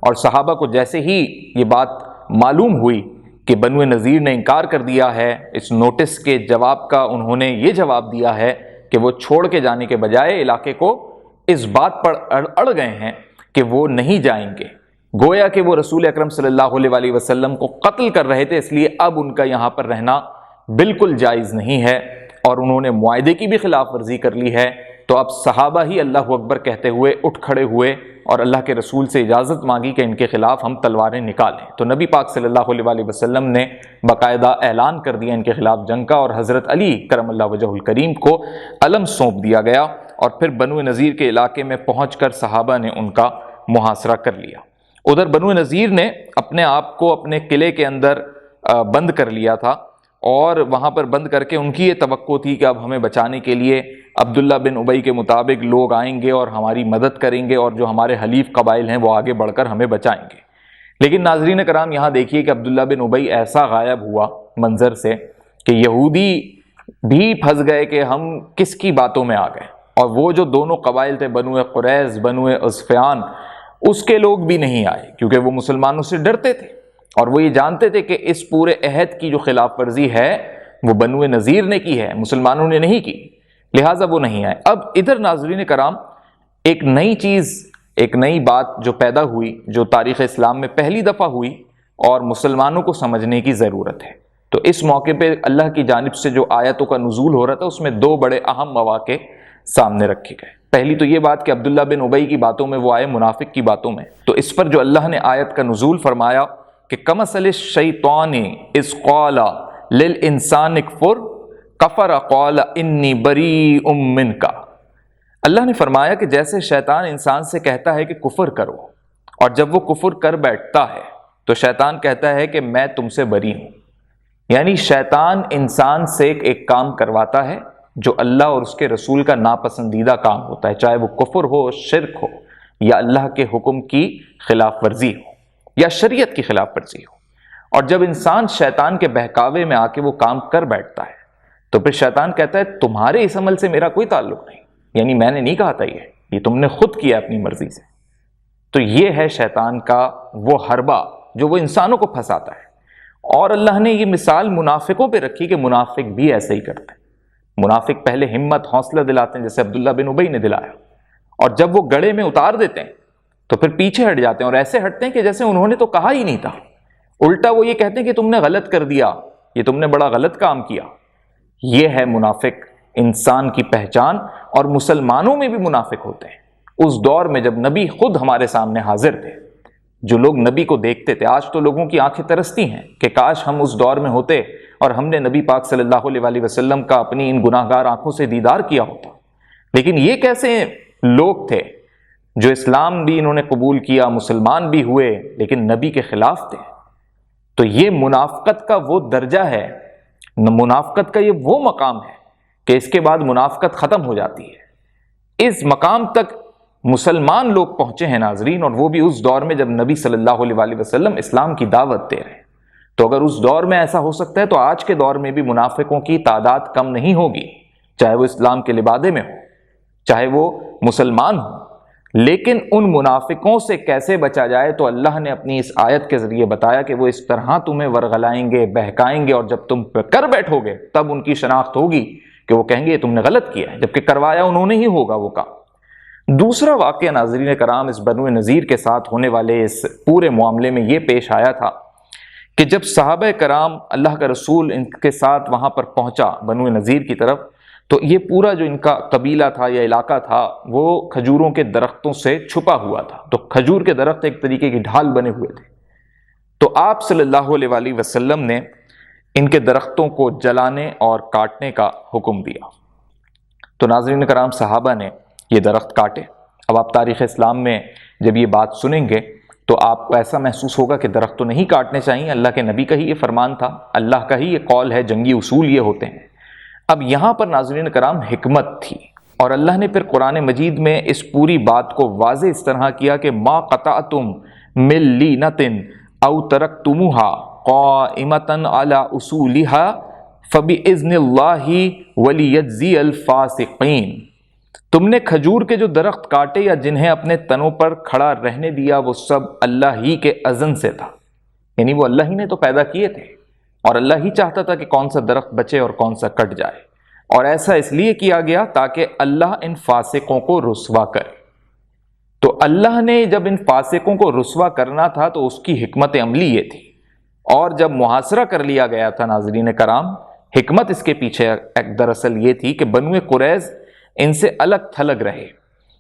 اور صحابہ کو جیسے ہی یہ بات معلوم ہوئی کہ بنو نذیر نے انکار کر دیا ہے، اس نوٹس کے جواب کا انہوں نے یہ جواب دیا ہے کہ وہ چھوڑ کے جانے کے بجائے علاقے کو اس بات پر اڑ گئے ہیں کہ وہ نہیں جائیں گے، گویا کہ وہ رسول اکرم صلی اللہ علیہ وسلم کو قتل کر رہے تھے، اس لیے اب ان کا یہاں پر رہنا بالکل جائز نہیں ہے، اور انہوں نے معاہدے کی بھی خلاف ورزی کر لی ہے۔ تو اب صحابہ ہی اللہ اکبر کہتے ہوئے اٹھ کھڑے ہوئے اور اللہ کے رسول سے اجازت مانگی کہ ان کے خلاف ہم تلواریں نکالیں۔ تو نبی پاک صلی اللہ علیہ وسلم نے باقاعدہ اعلان کر دیا ان کے خلاف جنگ کا، اور حضرت علی کرم اللہ وجہہ الکریم کو علم سونپ دیا گیا، اور پھر بنو نذیر کے علاقے میں پہنچ کر صحابہ نے ان کا محاصرہ کر لیا۔ ادھر بنو نذیر نے اپنے آپ کو اپنے قلعے کے اندر بند کر لیا تھا، اور وہاں پر بند کر کے ان کی یہ توقع تھی کہ اب ہمیں بچانے کے لیے عبداللہ بن ابی کے مطابق لوگ آئیں گے اور ہماری مدد کریں گے، اور جو ہمارے حلیف قبائل ہیں وہ آگے بڑھ کر ہمیں بچائیں گے۔ لیکن ناظرین کرام یہاں دیکھیے کہ عبداللہ بن ابی ایسا غائب ہوا منظر سے کہ یہودی بھی پھنس گئے کہ ہم کس کی باتوں میں آ گئے، اور وہ جو دونوں قبائل تھے بنو قریظ بنو اصفیان، اس کے لوگ بھی نہیں آئے کیونکہ وہ مسلمانوں سے ڈرتے تھے، اور وہ یہ جانتے تھے کہ اس پورے عہد کی جو خلاف ورزی ہے وہ بنو نذیر نے کی ہے، مسلمانوں نے نہیں کی، لہٰذا وہ نہیں آئے۔ اب ادھر ناظرین کرام ایک نئی چیز، ایک نئی بات جو پیدا ہوئی، جو تاریخ اسلام میں پہلی دفعہ ہوئی اور مسلمانوں کو سمجھنے کی ضرورت ہے۔ تو اس موقع پہ اللہ کی جانب سے جو آیتوں کا نزول ہو رہا تھا اس میں 2 بڑے اہم مواقع سامنے رکھے گئے۔ پہلی تو یہ بات کہ عبداللہ بن ابی کی باتوں میں وہ آئے منافق کی باتوں میں، تو اس پر جو اللہ نے آیت کا نزول فرمایا کہ کمثل الشیطان اذ قال للانسان اکفر کفر قال انی بریء منک، اللہ نے فرمایا کہ جیسے شیطان انسان سے کہتا ہے کہ کفر کرو، اور جب وہ کفر کر بیٹھتا ہے تو شیطان کہتا ہے کہ میں تم سے بری ہوں۔ یعنی شیطان انسان سے ایک کام کرواتا ہے جو اللہ اور اس کے رسول کا ناپسندیدہ کام ہوتا ہے، چاہے وہ کفر ہو، شرک ہو، یا اللہ کے حکم کی خلاف ورزی ہو، یا شریعت کی خلاف ورزی ہو۔ اور جب انسان شیطان کے بہکاوے میں آ کے وہ کام کر بیٹھتا ہے تو پھر شیطان کہتا ہے تمہارے اس عمل سے میرا کوئی تعلق نہیں، یعنی میں نے نہیں کہا تھا یہ تم نے خود کیا اپنی مرضی سے۔ تو یہ ہے شیطان کا وہ حربہ جو وہ انسانوں کو پھنساتا ہے، اور اللہ نے یہ مثال منافقوں پہ رکھی کہ منافق بھی ایسے ہی کرتے ہیں۔ منافق پہلے ہمت حوصلہ دلاتے ہیں جیسے عبداللہ بن ابی نے دلایا، اور جب وہ گڑھے میں اتار دیتے ہیں تو پھر پیچھے ہٹ جاتے ہیں، اور ایسے ہٹتے ہیں کہ جیسے انہوں نے تو کہا ہی نہیں تھا، الٹا وہ یہ کہتے ہیں کہ تم نے غلط کر دیا، یہ تم نے بڑا غلط کام کیا۔ یہ ہے منافق انسان کی پہچان، اور مسلمانوں میں بھی منافق ہوتے ہیں۔ اس دور میں جب نبی خود ہمارے سامنے حاضر تھے، جو لوگ نبی کو دیکھتے تھے، آج تو لوگوں کی آنکھیں ترستی ہیں کہ کاش ہم اس دور میں ہوتے اور ہم نے نبی پاک صلی اللہ علیہ وسلم کا اپنی ان گناہ گار آنکھوں سے دیدار کیا ہوتا۔ لیکن یہ کیسے لوگ تھے جو اسلام بھی انہوں نے قبول کیا، مسلمان بھی ہوئے، لیکن نبی کے خلاف تھے۔ تو یہ منافقت کا وہ درجہ ہے، منافقت کا یہ وہ مقام ہے کہ اس کے بعد منافقت ختم ہو جاتی ہے۔ اس مقام تک مسلمان لوگ پہنچے ہیں ناظرین، اور وہ بھی اس دور میں جب نبی صلی اللہ علیہ وسلم اسلام کی دعوت دے رہے ہیں۔ تو اگر اس دور میں ایسا ہو سکتا ہے تو آج کے دور میں بھی منافقوں کی تعداد کم نہیں ہوگی، چاہے وہ اسلام کے لبادے میں ہو، چاہے وہ مسلمان ہوں۔ لیکن ان منافقوں سے کیسے بچا جائے تو اللہ نے اپنی اس آیت کے ذریعے بتایا کہ وہ اس طرح تمہیں ورغلائیں گے، بہکائیں گے، اور جب تم کر بیٹھو گے تب ان کی شناخت ہوگی کہ وہ کہیں گے تم نے غلط کیا ہے، جبکہ کروایا انہوں نے ہی ہوگا وہ کام۔ دوسرا واقعہ ناظرین کرام اس بنو نذیر کے ساتھ ہونے والے اس پورے معاملے میں یہ پیش آیا تھا کہ جب صحابہ کرام اللہ کا رسول ان کے ساتھ وہاں پر پہنچا بنو نذیر کی طرف، تو یہ پورا جو ان کا قبیلہ تھا یا علاقہ تھا وہ کھجوروں کے درختوں سے چھپا ہوا تھا، تو کھجور کے درخت ایک طریقے کی ڈھال بنے ہوئے تھے۔ تو آپ صلی اللہ علیہ وسلم نے ان کے درختوں کو جلانے اور کاٹنے کا حکم دیا۔ تو ناظرین کرام صحابہ نے یہ درخت کاٹے۔ اب آپ تاریخ اسلام میں جب یہ بات سنیں گے تو آپ کو ایسا محسوس ہوگا کہ درخت تو نہیں کاٹنے چاہیے، اللہ کے نبی کا ہی یہ فرمان تھا، اللہ کا ہی یہ قول ہے، جنگی اصول یہ ہوتے ہیں۔ اب یہاں پر ناظرین کرام حکمت تھی، اور اللہ نے پھر قرآن مجید میں اس پوری بات کو واضح اس طرح کیا کہ ما قطعتم من لینۃ او ترکتموها قائمۃ علی اصولها فباذن اللہ ولیجزی الفاسقین۔ تم نے کھجور کے جو درخت کاٹے یا جنہیں اپنے تنوں پر کھڑا رہنے دیا وہ سب اللہ ہی کے اذن سے تھا، یعنی وہ اللہ ہی نے تو پیدا کیے تھے اور اللہ ہی چاہتا تھا کہ کون سا درخت بچے اور کون سا کٹ جائے، اور ایسا اس لیے کیا گیا تاکہ اللہ ان فاسقوں کو رسوا کرے۔ تو اللہ نے جب ان فاسقوں کو رسوا کرنا تھا تو اس کی حکمت عملی یہ تھی، اور جب محاصرہ کر لیا گیا تھا ناظرین کرام، حکمت اس کے پیچھے دراصل یہ تھی کہ بنو قریظ ان سے الگ تھلگ رہے،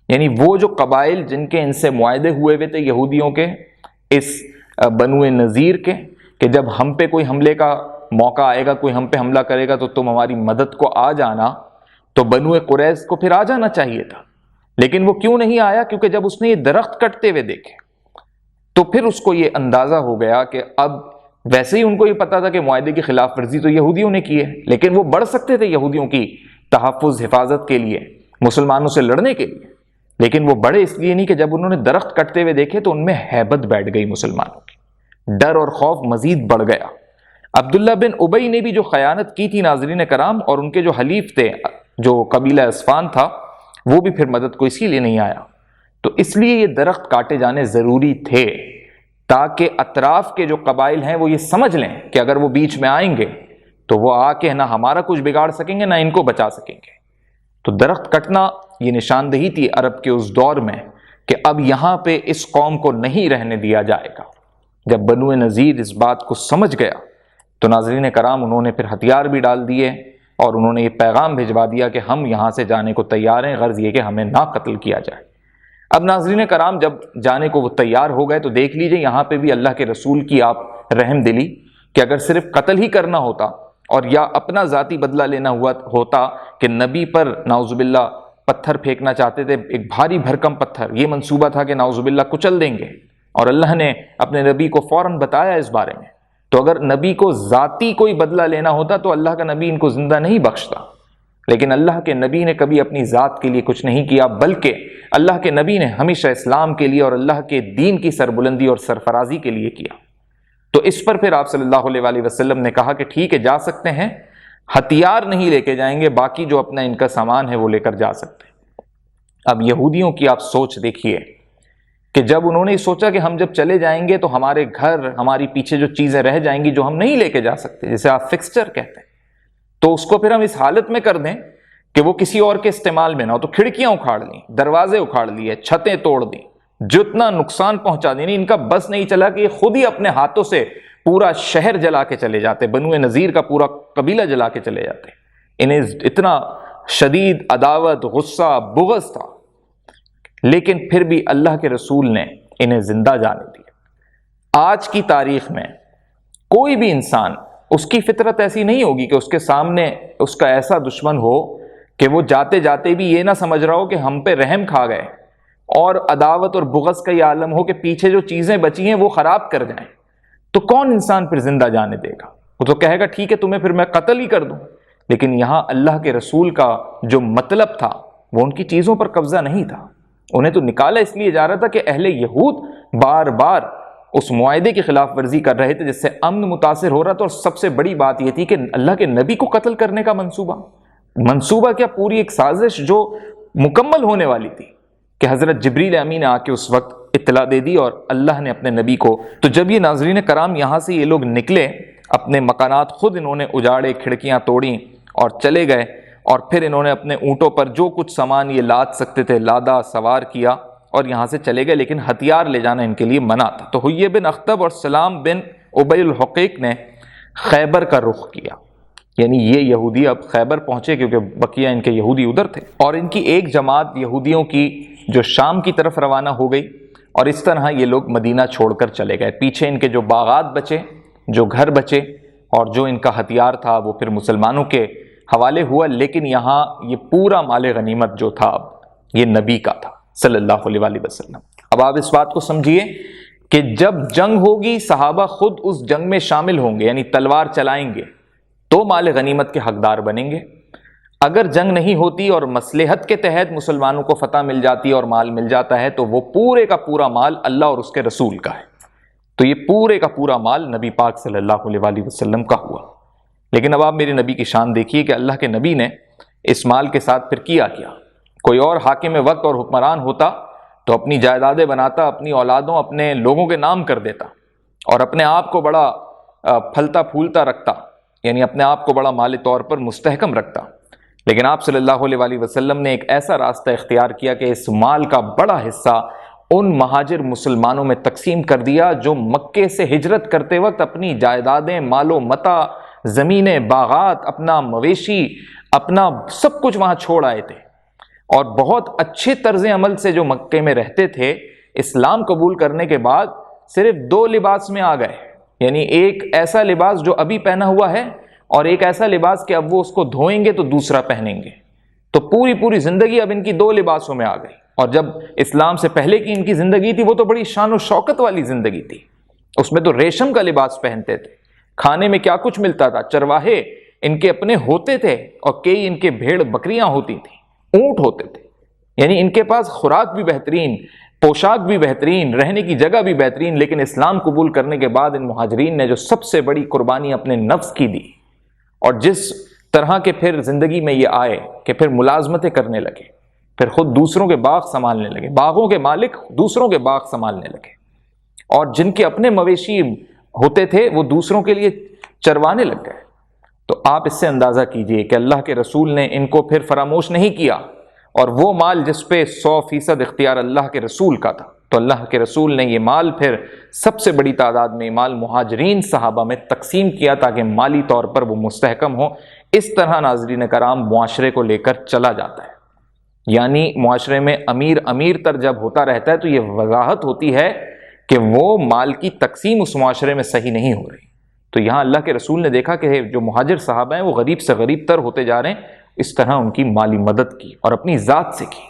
یعنی وہ جو قبائل جن کے ان سے معاہدے ہوئے تھے یہودیوں کے، اس بنو نذیر کے، کہ جب ہم پہ کوئی حملے کا موقع آئے گا، کوئی ہم پہ حملہ کرے گا تو تم ہماری مدد کو آ جانا، تو بنو قریظ کو پھر آ جانا چاہیے تھا، لیکن وہ کیوں نہیں آیا؟ کیونکہ جب اس نے یہ درخت کٹتے ہوئے دیکھے تو پھر اس کو یہ اندازہ ہو گیا کہ اب ویسے ہی ان کو یہ پتا تھا کہ معاہدے کی خلاف ورزی تو یہودیوں نے کی ہے، لیکن وہ بڑھ سکتے تھے یہودیوں کی تحفظ حفاظت کے لیے، مسلمانوں سے لڑنے کے لیے، لیکن وہ بڑے اس لیے نہیں کہ جب انہوں نے درخت کٹتے ہوئے دیکھے تو ان میں ہیبت بیٹھ گئی، مسلمانوں کی ڈر اور خوف مزید بڑھ گیا۔ عبداللہ بن ابی نے بھی جو خیانت کی تھی ناظرین کرام، اور ان کے جو حلیف تھے جو قبیلہ اسفان تھا، وہ بھی پھر مدد کو اسی لیے نہیں آیا۔ تو اس لیے یہ درخت کاٹے جانے ضروری تھے تاکہ اطراف کے جو قبائل ہیں وہ یہ سمجھ لیں کہ اگر وہ بیچ میں آئیں گے تو وہ آ کے نہ ہمارا کچھ بگاڑ سکیں گے نہ ان کو بچا سکیں گے۔ تو درخت کٹنا یہ نشاندہی تھی عرب کے اس دور میں کہ اب یہاں پہ اس قوم کو نہیں رہنے دیا جائے گا۔ جب بنو نذیر اس بات کو سمجھ گیا تو ناظرین کرام انہوں نے پھر ہتھیار بھی ڈال دیے اور انہوں نے یہ پیغام بھجوا دیا کہ ہم یہاں سے جانے کو تیار ہیں، غرض یہ کہ ہمیں نہ قتل کیا جائے۔ اب ناظرین کرام جب جانے کو وہ تیار ہو گئے تو دیکھ لیجئے یہاں پہ بھی اللہ کے رسول کی آپ رحم دلی کہ اگر صرف قتل ہی کرنا ہوتا اور یا اپنا ذاتی بدلہ لینا ہوتا کہ نبی پر نعوذ باللہ پتھر پھینکنا چاہتے تھے، ایک بھاری بھرکم پتھر، یہ منصوبہ تھا کہ نعوذ باللہ کچل دیں گے، اور اللہ نے اپنے نبی کو فوراً بتایا اس بارے میں، تو اگر نبی کو ذاتی کوئی بدلہ لینا ہوتا تو اللہ کا نبی ان کو زندہ نہیں بخشتا، لیکن اللہ کے نبی نے کبھی اپنی ذات کے لیے کچھ نہیں کیا، بلکہ اللہ کے نبی نے ہمیشہ اسلام کے لیے اور اللہ کے دین کی سربلندی اور سرفرازی کے لیے کیا۔ تو اس پر پھر آپ صلی اللہ علیہ وآلہ وسلم نے کہا کہ ٹھیک ہے جا سکتے ہیں، ہتھیار نہیں لے کے جائیں گے، باقی جو اپنا ان کا سامان ہے وہ لے کر جا سکتے ہیں۔ اب یہودیوں کی آپ سوچ دیکھیے کہ جب انہوں نے سوچا کہ ہم جب چلے جائیں گے تو ہمارے گھر، ہماری پیچھے جو چیزیں رہ جائیں گی جو ہم نہیں لے کے جا سکتے، جسے آپ فکسچر کہتے ہیں، تو اس کو پھر ہم اس حالت میں کر دیں کہ وہ کسی اور کے استعمال میں نہ ہو، تو کھڑکیاں اکھاڑ لیں، دروازے اکھاڑ لیے، چھتیں توڑ دیں، جتنا نقصان پہنچا دیں، ان کا بس نہیں چلا کہ یہ خود ہی اپنے ہاتھوں سے پورا شہر جلا کے چلے جاتے، بنو نذیر کا پورا قبیلہ جلا کے چلے جاتے۔ انہیں اتنا شدید عداوت، غصہ، بغض تھا، لیکن پھر بھی اللہ کے رسول نے انہیں زندہ جانے دیا۔ آج کی تاریخ میں کوئی بھی انسان، اس کی فطرت ایسی نہیں ہوگی کہ اس کے سامنے اس کا ایسا دشمن ہو کہ وہ جاتے جاتے بھی یہ نہ سمجھ رہا ہو کہ ہم پہ رحم کھا گئے، اور عداوت اور بغض کا یہ عالم ہو کہ پیچھے جو چیزیں بچی ہیں وہ خراب کر جائیں، تو کون انسان پھر زندہ جانے دے گا؟ وہ تو کہے گا ٹھیک ہے تمہیں پھر میں قتل ہی کر دوں۔ لیکن یہاں اللہ کے رسول کا جو مطلب تھا وہ ان کی چیزوں پر قبضہ نہیں تھا، انہیں تو نکالا اس لیے جا رہا تھا کہ اہل یہود بار بار اس معاہدے کی خلاف ورزی کر رہے تھے جس سے امن متاثر ہو رہا تھا، اور سب سے بڑی بات یہ تھی کہ اللہ کے نبی کو قتل کرنے کا منصوبہ کیا، پوری ایک سازش جو مکمل ہونے والی تھی کہ حضرت جبریل امین نے آ کے اس وقت اطلاع دے دی اور اللہ نے اپنے نبی کو۔ تو جب یہ ناظرین کرام یہاں سے یہ لوگ نکلے، اپنے مکانات خود انہوں نے اجاڑے، کھڑکیاں توڑیں اور چلے گئے، اور پھر انہوں نے اپنے اونٹوں پر جو کچھ سامان یہ لاد سکتے تھے لادا، سوار کیا اور یہاں سے چلے گئے، لیکن ہتھیار لے جانا ان کے لیے منع تھا۔ تو حیی بن اخطب اور سلام بن ابی الحقیق نے خیبر کا رخ کیا، یعنی یہ یہودی اب خیبر پہنچے کیونکہ بقیہ ان کے یہودی ادھر تھے، اور ان کی ایک جماعت یہودیوں کی جو شام کی طرف روانہ ہو گئی، اور اس طرح یہ لوگ مدینہ چھوڑ کر چلے گئے۔ پیچھے ان کے جو باغات بچے، جو گھر بچے، اور جو ان کا ہتھیار تھا وہ پھر مسلمانوں کے حوالے ہوا، لیکن یہاں یہ پورا مال غنیمت جو تھا اب یہ نبی کا تھا صلی اللہ علیہ وآلہ وسلم۔ اب آپ اس بات کو سمجھیے کہ جب جنگ ہوگی صحابہ خود اس جنگ میں شامل ہوں گے، یعنی تلوار چلائیں گے تو مال غنیمت کے حقدار بنیں گے۔ اگر جنگ نہیں ہوتی اور مصلحت کے تحت مسلمانوں کو فتح مل جاتی اور مال مل جاتا ہے تو وہ پورے کا پورا مال اللہ اور اس کے رسول کا ہے. تو یہ پورے کا پورا مال نبی پاک صلی اللہ علیہ وآلہ وسلم کا ہوا. لیکن اب آپ میرے نبی کی شان دیکھیے کہ اللہ کے نبی نے اس مال کے ساتھ پھر کیا. کوئی اور حاکم وقت اور حکمران ہوتا تو اپنی جائیدادیں بناتا، اپنی اولادوں اپنے لوگوں کے نام کر دیتا اور اپنے آپ کو بڑا پھلتا پھولتا رکھتا، یعنی اپنے آپ کو بڑا مالی طور پر مستحکم رکھتا. لیکن آپ صلی اللہ علیہ وآلہ وسلم نے ایک ایسا راستہ اختیار کیا کہ اس مال کا بڑا حصہ ان مہاجر مسلمانوں میں تقسیم کر دیا جو مکے سے ہجرت کرتے وقت اپنی جائیدادیں، مال و متاع، زمینیں، باغات، اپنا مویشی، اپنا سب کچھ وہاں چھوڑ آئے تھے، اور بہت اچھے طرز عمل سے جو مکے میں رہتے تھے اسلام قبول کرنے کے بعد صرف 2 لباس میں آ گئے. یعنی ایک ایسا لباس جو ابھی پہنا ہوا ہے اور ایک ایسا لباس کہ اب وہ اس کو دھوئیں گے تو دوسرا پہنیں گے. تو پوری زندگی اب ان کی 2 لباسوں میں آ گئی. اور جب اسلام سے پہلے کی ان کی زندگی تھی وہ تو بڑی شان و شوکت والی زندگی تھی. اس میں تو ریشم کا لباس پہنتے تھے، کھانے میں کیا کچھ ملتا تھا، چرواہے ان کے اپنے ہوتے تھے اور کئی ان کے بھیڑ بکریاں ہوتی تھیں، اونٹ ہوتے تھے. یعنی ان کے پاس خوراک بھی بہترین، پوشاک بھی بہترین، رہنے کی جگہ بھی بہترین. لیکن اسلام قبول کرنے کے بعد ان مہاجرین نے جو سب سے بڑی قربانی اپنے نفس کی دی، اور جس طرح کے پھر زندگی میں یہ آئے کہ پھر ملازمتیں کرنے لگے، پھر خود دوسروں کے باغ سنبھالنے لگے، باغوں کے مالک دوسروں کے باغ سنبھالنے لگے، اور جن کے اپنے مویشی ہوتے تھے وہ دوسروں کے لیے چروانے لگ گئے. تو آپ اس سے اندازہ کیجئے کہ اللہ کے رسول نے ان کو پھر فراموش نہیں کیا، اور وہ مال جس پہ 100% اختیار اللہ کے رسول کا تھا، تو اللہ کے رسول نے یہ مال پھر سب سے بڑی تعداد میں مال مہاجرین صحابہ میں تقسیم کیا تاکہ مالی طور پر وہ مستحکم ہو. اس طرح ناظرین کرام معاشرے کو لے کر چلا جاتا ہے. یعنی معاشرے میں امیر تر جب ہوتا رہتا ہے تو یہ وضاحت ہوتی ہے کہ وہ مال کی تقسیم اس معاشرے میں صحیح نہیں ہو رہی. تو یہاں اللہ کے رسول نے دیکھا کہ جو مہاجر صحابہ ہیں وہ غریب سے غریب تر ہوتے جا رہے ہیں، اس طرح ان کی مالی مدد کی اور اپنی ذات سے کی.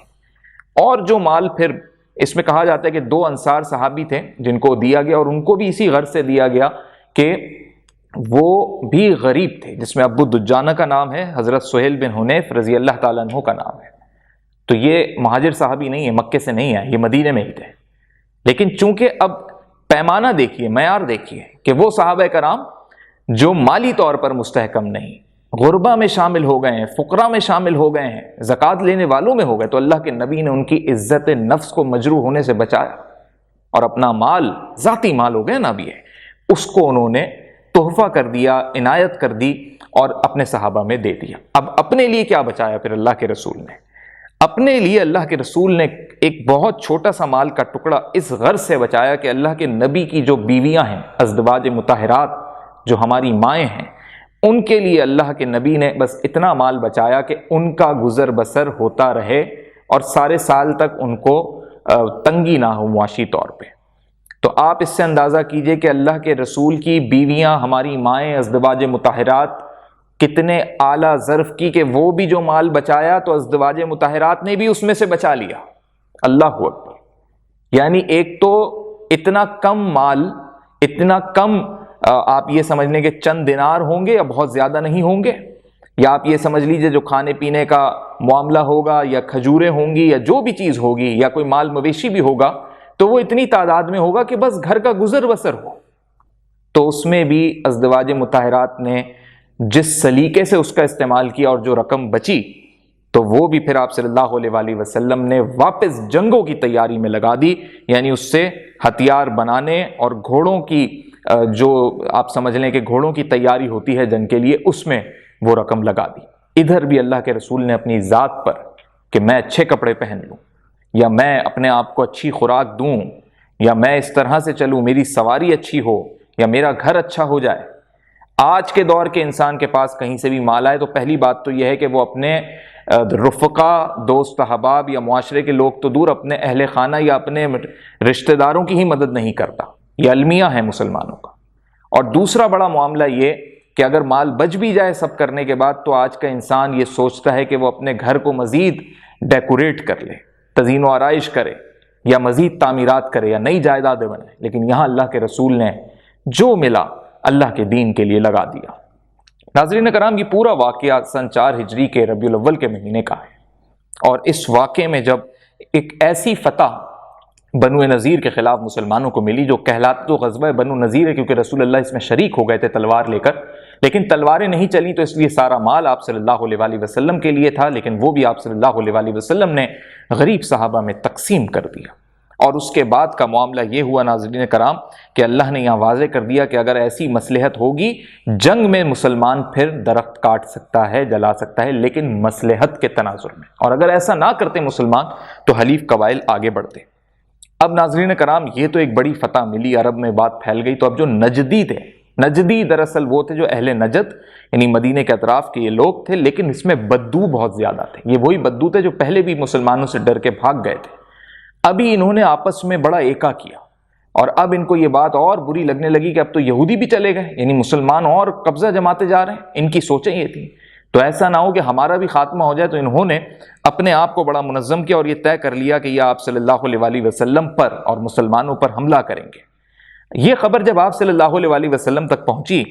اور جو مال پھر اس میں کہا جاتا ہے کہ 2 انصار صحابی تھے جن کو دیا گیا، اور ان کو بھی اسی غرض سے دیا گیا کہ وہ بھی غریب تھے، جس میں ابو دجانہ کا نام ہے، حضرت سہیل بن حنیف رضی اللہ تعالیٰ عنہ کا نام ہے. تو یہ مہاجر صحابی نہیں ہے، مکے سے نہیں آئے، یہ مدینے میں ہی تھے. لیکن چونکہ اب پیمانہ دیکھیے، معیار دیکھیے کہ وہ صحابہ کرام جو مالی طور پر مستحکم نہیں، غربا میں شامل ہو گئے ہیں، فقراء میں شامل ہو گئے ہیں، زکوٰۃ لینے والوں میں ہو گئے، تو اللہ کے نبی نے ان کی عزت نفس کو مجروح ہونے سے بچایا، اور اپنا مال، ذاتی مال ہو گیا نا بھی ہے، اس کو انہوں نے تحفہ کر دیا، عنایت کر دی اور اپنے صحابہ میں دے دیا. اب اپنے لیے کیا بچایا پھر اللہ کے رسول نے؟ اپنے لیے اللہ کے رسول نے ایک بہت چھوٹا سا مال کا ٹکڑا اس غرض سے بچایا کہ اللہ کے نبی کی جو بیویاں ہیں، ازدواج مطہرات جو ہماری مائیں ہیں، ان کے لیے اللہ کے نبی نے بس اتنا مال بچایا کہ ان کا گزر بسر ہوتا رہے اور سارے سال تک ان کو تنگی نہ ہو معاشی طور پہ. تو آپ اس سے اندازہ کیجئے کہ اللہ کے رسول کی بیویاں، ہماری مائیں، ازدواج مطہرات کتنے اعلیٰ ظرف کی کہ وہ بھی جو مال بچایا تو ازدواج مطہرات نے بھی اس میں سے بچا لیا. اللہ اکبر. یعنی ایک تو اتنا کم مال، اتنا کم، آپ یہ سمجھ لیں کہ چند دینار ہوں گے یا بہت زیادہ نہیں ہوں گے، یا آپ یہ سمجھ لیجئے جو کھانے پینے کا معاملہ ہوگا یا کھجوریں ہوں گی یا جو بھی چیز ہوگی یا کوئی مال مویشی بھی ہوگا تو وہ اتنی تعداد میں ہوگا کہ بس گھر کا گزر بسر ہو. تو اس میں بھی ازدواج مطہرات نے جس سلیقے سے اس کا استعمال کیا اور جو رقم بچی تو وہ بھی پھر آپ صلی اللہ علیہ وآلہ وسلم نے واپس جنگوں کی تیاری میں لگا دی. یعنی اس سے ہتھیار بنانے اور گھوڑوں کی جو آپ سمجھ لیں کہ گھوڑوں کی تیاری ہوتی ہے جنگ کے لیے، اس میں وہ رقم لگا دی. ادھر بھی اللہ کے رسول نے اپنی ذات پر کہ میں اچھے کپڑے پہن لوں، یا میں اپنے آپ کو اچھی خوراک دوں، یا میں اس طرح سے چلوں، میری سواری اچھی ہو، یا میرا گھر اچھا ہو جائے. آج کے دور کے انسان کے پاس کہیں سے بھی مال آئے تو پہلی بات تو یہ ہے کہ وہ اپنے رفقا، دوست احباب یا معاشرے کے لوگ تو دور، اپنے اہل خانہ یا اپنے رشتہ داروں کی ہی مدد نہیں کرتا. یہ المیہ ہے مسلمانوں کا. اور دوسرا بڑا معاملہ یہ کہ اگر مال بچ بھی جائے سب کرنے کے بعد تو آج کا انسان یہ سوچتا ہے کہ وہ اپنے گھر کو مزید ڈیکوریٹ کر لے، تزئین و آرائش کرے، یا مزید تعمیرات کرے، یا نئی جائیدادیں بنائے. لیکن یہاں اللہ کے رسول نے جو ملا اللہ کے دین کے لیے لگا دیا. ناظرین کرام، یہ پورا واقعہ سن 4 ہجری کے ربیع الاول کے مہینے کا ہے، اور اس واقعے میں جب ایک ایسی فتح بنو نذیر کے خلاف مسلمانوں کو ملی جو کہلاتا تو غزوہ بنو نذیر ہے، کیونکہ رسول اللہ اس میں شریک ہو گئے تھے تلوار لے کر، لیکن تلواریں نہیں چلیں تو اس لیے سارا مال آپ صلی اللہ علیہ وآلہ وسلم کے لیے تھا، لیکن وہ بھی آپ صلی اللہ علیہ وآلہ وسلم نے غریب صحابہ میں تقسیم کر دیا۔ اور اس کے بعد کا معاملہ یہ ہوا ناظرین کرام کہ اللہ نے یہاں واضح کر دیا کہ اگر ایسی مصلحت ہوگی جنگ میں مسلمان پھر درخت کاٹ سکتا ہے، جلا سکتا ہے، لیکن مصلحت کے تناظر میں، اور اگر ایسا نہ کرتے مسلمان تو حلیف قبائل آگے بڑھتے۔ اب ناظرین کرام، یہ تو ایک بڑی فتح ملی، عرب میں بات پھیل گئی، تو اب جو نجدی تھے، نجدی دراصل وہ تھے جو اہل نجد یعنی مدینے کے اطراف کے یہ لوگ تھے، لیکن اس میں بدو بہت زیادہ تھے۔ یہ وہی بدو تھے جو پہلے بھی مسلمانوں سے ڈر کے بھاگ گئے تھے۔ ابھی انہوں نے آپس میں بڑا ایکا کیا، اور اب ان کو یہ بات اور بری لگنے لگی کہ اب تو یہودی بھی چلے گئے، یعنی مسلمان اور قبضہ جماتے جا رہے ہیں۔ ان کی سوچیں یہ تھیں تو ایسا نہ ہو کہ ہمارا بھی خاتمہ ہو جائے، تو انہوں نے اپنے آپ کو بڑا منظم کیا اور یہ طے کر لیا کہ یہ آپ صلی اللہ علیہ وآلہ وسلم پر اور مسلمانوں پر حملہ کریں گے۔ یہ خبر جب آپ صلی اللہ علیہ وآلہ وسلم تک پہنچی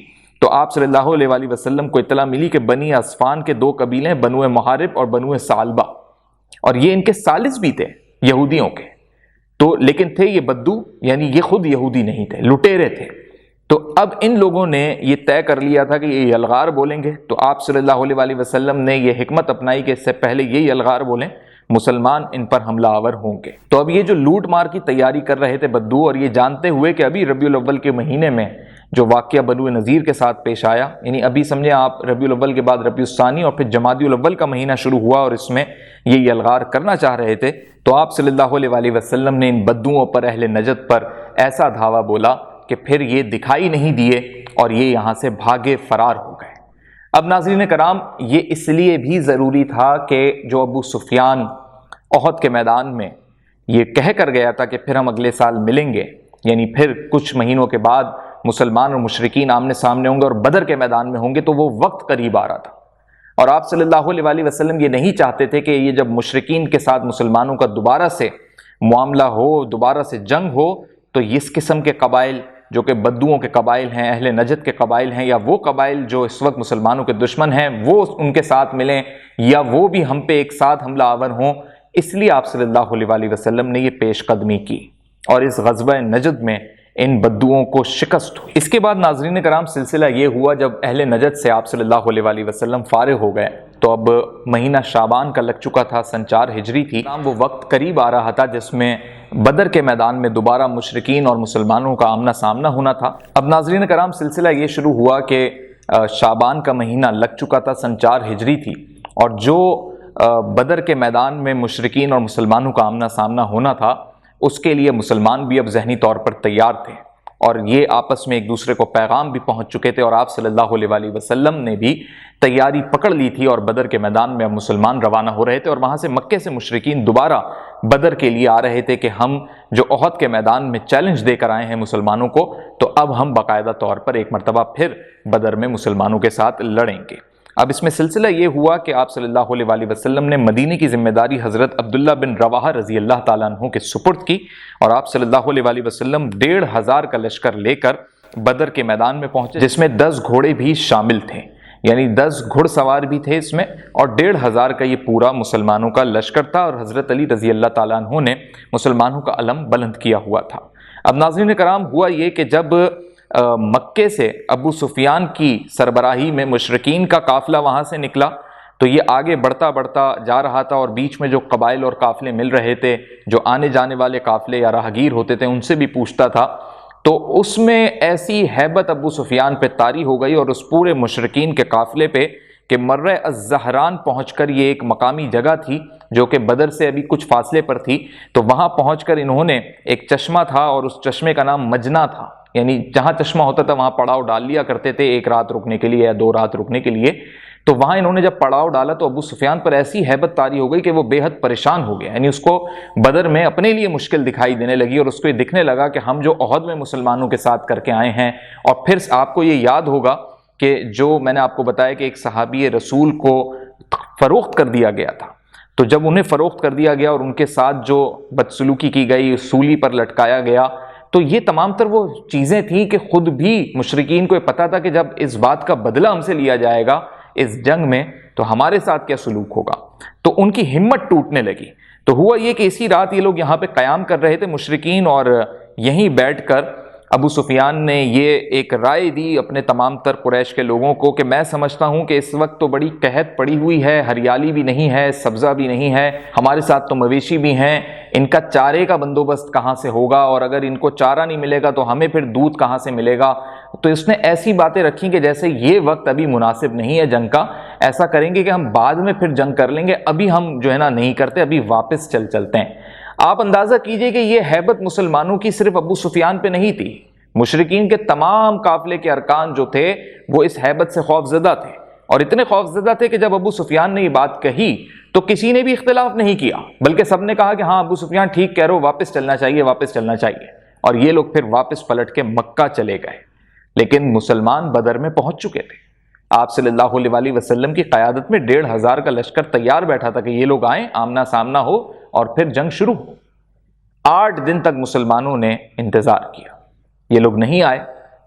تو آپ صلی اللہ علیہ وآلہ وسلم کو اطلاع ملی کہ بنی اسفان کے 2 قبیلے ہیں، بنو محارب اور بنو ثعلبہ، اور یہ ان کے ثالث بھی تھے یہودیوں کے، تو لیکن تھے یہ بدو، یعنی یہ خود یہودی نہیں تھے، لٹیرے تھے۔ تو اب ان لوگوں نے یہ طے کر لیا تھا کہ یہ یلغار بولیں گے، تو آپ صلی اللہ علیہ وآلہ وسلم نے یہ حکمت اپنائی کہ اس سے پہلے یہ یلغار بولیں، مسلمان ان پر حملہ آور ہوں گے۔ تو اب یہ جو لوٹ مار کی تیاری کر رہے تھے بدو، اور یہ جانتے ہوئے کہ ابھی ربیع الاول کے مہینے میں جو واقعہ بنو نذیر کے ساتھ پیش آیا، یعنی ابھی سمجھیں آپ ربیع الاول کے بعد ربیع الثانی اور پھر جمادی الاول کا مہینہ شروع ہوا، اور اس میں یہ یلغار کرنا چاہ رہے تھے، تو آپ صلی اللہ علیہ وآلہ وسلم نے ان بدوؤں پر، اہل نجد پر ایسا دھاوا بولا کہ پھر یہ دکھائی نہیں دیے اور یہ یہاں سے بھاگے فرار ہو گئے۔ اب ناظرین کرام، یہ اس لیے بھی ضروری تھا کہ جو ابو سفیان احد کے میدان میں یہ کہہ کر گیا تھا کہ پھر ہم اگلے سال ملیں گے، یعنی پھر کچھ مہینوں کے بعد مسلمان اور مشرکین آمنے سامنے ہوں گے اور بدر کے میدان میں ہوں گے، تو وہ وقت قریب آ رہا تھا، اور آپ صلی اللہ علیہ وآلہ وسلم یہ نہیں چاہتے تھے کہ یہ جب مشرکین کے ساتھ مسلمانوں کا دوبارہ سے معاملہ ہو، دوبارہ سے جنگ ہو، تو اس قسم کے قبائل جو کہ بدوؤں کے قبائل ہیں، اہل نجد کے قبائل ہیں، یا وہ قبائل جو اس وقت مسلمانوں کے دشمن ہیں، وہ ان کے ساتھ ملیں، یا وہ بھی ہم پہ ایک ساتھ حملہ آور ہوں۔ اس لیے آپ صلی اللہ علیہ وآلہ وسلم نے یہ پیش قدمی کی، اور اس غزوہ نجد میں ان بدوؤں کو شکست ہوئی۔ اس کے بعد ناظرین کرام، سلسلہ یہ ہوا جب اہل نجد سے آپ صلی اللہ علیہ وآلہ وسلم فارغ ہو گئے، تو اب مہینہ شعبان کا لگ چکا تھا، سن 4 ہجری تھی، وہ وقت قریب آ رہا تھا جس میں بدر کے میدان میں دوبارہ مشرکین اور مسلمانوں کا آمنا سامنا ہونا تھا۔ اب ناظرین کرام، سلسلہ یہ شروع ہوا کہ شعبان کا مہینہ لگ چکا تھا، سن 4 ہجری تھی، اور جو بدر کے میدان میں مشرکین اور مسلمانوں کا آمنا سامنا ہونا تھا، اس کے لیے مسلمان بھی اب ذہنی طور پر تیار تھے، اور یہ آپس میں ایک دوسرے کو پیغام بھی پہنچ چکے تھے، اور آپ صلی اللہ علیہ وآلہ وسلم نے بھی تیاری پکڑ لی تھی، اور بدر کے میدان میں اب مسلمان روانہ ہو رہے تھے، اور وہاں سے مکے سے مشرکین دوبارہ بدر کے لیے آ رہے تھے کہ ہم جو احد کے میدان میں چیلنج دے کر آئے ہیں مسلمانوں کو، تو اب ہم باقاعدہ طور پر ایک مرتبہ پھر بدر میں مسلمانوں کے ساتھ لڑیں گے۔ اب اس میں سلسلہ یہ ہوا کہ آپ صلی اللہ علیہ وآلہ وسلم نے مدینے کی ذمہ داری حضرت عبداللہ بن رواحہ رضی اللہ تعالیٰ عنہ کے سپرد کی، اور آپ صلی اللہ علیہ وآلہ وسلم 1500 کا لشکر لے کر بدر کے میدان میں پہنچے، جس میں 10 گھوڑے بھی شامل تھے، یعنی 10 گھڑ سوار بھی تھے اس میں، اور 1500 کا یہ پورا مسلمانوں کا لشکر تھا، اور حضرت علی رضی اللہ تعالیٰ عنہ نے مسلمانوں کا علم بلند کیا ہوا تھا۔ اب ناظرین کرام، ہوا یہ کہ جب مکے سے ابو سفیان کی سربراہی میں مشرکین کا قافلہ وہاں سے نکلا، تو یہ آگے بڑھتا بڑھتا جا رہا تھا، اور بیچ میں جو قبائل اور قافلے مل رہے تھے، جو آنے جانے والے قافلے یا راہگیر ہوتے تھے، ان سے بھی پوچھتا تھا، تو اس میں ایسی ہیبت ابو سفیان پہ طاری ہو گئی اور اس پورے مشرکین کے قافلے پہ کہ مرہ الزہران پہنچ کر، یہ ایک مقامی جگہ تھی جو کہ بدر سے ابھی کچھ فاصلے پر تھی، تو وہاں پہنچ کر انہوں نے، ایک چشمہ تھا اور اس چشمے کا نام مجنا تھا، یعنی جہاں چشمہ ہوتا تھا وہاں پڑاؤ ڈال لیا کرتے تھے 1 رات رکنے کے لیے یا 2 رات رکنے کے لیے، تو وہاں انہوں نے جب پڑاؤ ڈالا تو ابو سفیان پر ایسی ہیبت طاری ہو گئی کہ وہ بے حد پریشان ہو گیا، یعنی اس کو بدر میں اپنے لیے مشکل دکھائی دینے لگی، اور اس کو یہ دکھنے لگا کہ ہم جو احد میں مسلمانوں کے ساتھ کر کے آئے ہیں، اور پھر آپ کو یہ یاد ہوگا کہ جو میں نے آپ کو بتایا کہ ایک صحابی رسول کو فروخت کر دیا گیا تھا، تو جب انہیں فروخت کر دیا گیا اور ان کے ساتھ جو بدسلوکی کی گئی، سولی پر لٹکایا گیا، تو یہ تمام تر وہ چیزیں تھیں کہ خود بھی مشرکین کو یہ پتا تھا کہ جب اس بات کا بدلہ ہم سے لیا جائے گا اس جنگ میں تو ہمارے ساتھ کیا سلوک ہوگا، تو ان کی ہمت ٹوٹنے لگی۔ تو ہوا یہ کہ اسی رات یہ لوگ یہاں پہ قیام کر رہے تھے مشرکین، اور یہیں بیٹھ کر ابو سفیان نے یہ ایک رائے دی اپنے تمام تر قریش کے لوگوں کو کہ میں سمجھتا ہوں کہ اس وقت تو بڑی قحط پڑی ہوئی ہے، ہریالی بھی نہیں ہے، سبزہ بھی نہیں ہے، ہمارے ساتھ تو مویشی بھی ہیں، ان کا چارے کا بندوبست کہاں سے ہوگا، اور اگر ان کو چارہ نہیں ملے گا تو ہمیں پھر دودھ کہاں سے ملے گا۔ تو اس نے ایسی باتیں رکھی کہ جیسے یہ وقت ابھی مناسب نہیں ہے جنگ کا، ایسا کریں گے کہ ہم بعد میں پھر جنگ کر لیں گے، ابھی ہم جو ہے نا نہیں کرتے، ابھی واپس چلتے ہیں۔ آپ اندازہ کیجئے کہ یہ ہیبت مسلمانوں کی صرف ابو سفیان پہ نہیں تھی، مشرکین کے تمام قافلے کے ارکان جو تھے وہ اس ہیبت سے خوف زدہ تھے، اور اتنے خوف زدہ تھے کہ جب ابو سفیان نے یہ بات کہی تو کسی نے بھی اختلاف نہیں کیا، بلکہ سب نے کہا کہ ہاں ابو سفیان ٹھیک کہہ رہے ہو، واپس چلنا چاہیے، واپس چلنا چاہیے۔ اور یہ لوگ پھر واپس پلٹ کے مکہ چلے گئے، لیکن مسلمان بدر میں پہنچ چکے تھے۔ آپ صلی اللہ علیہ وآلہ وسلم کی قیادت میں 1500 کا لشکر تیار بیٹھا تھا کہ یہ لوگ آئیں، آمنا سامنا ہو اور پھر جنگ شروع ہو۔ 8 دن تک مسلمانوں نے انتظار کیا، یہ لوگ نہیں آئے،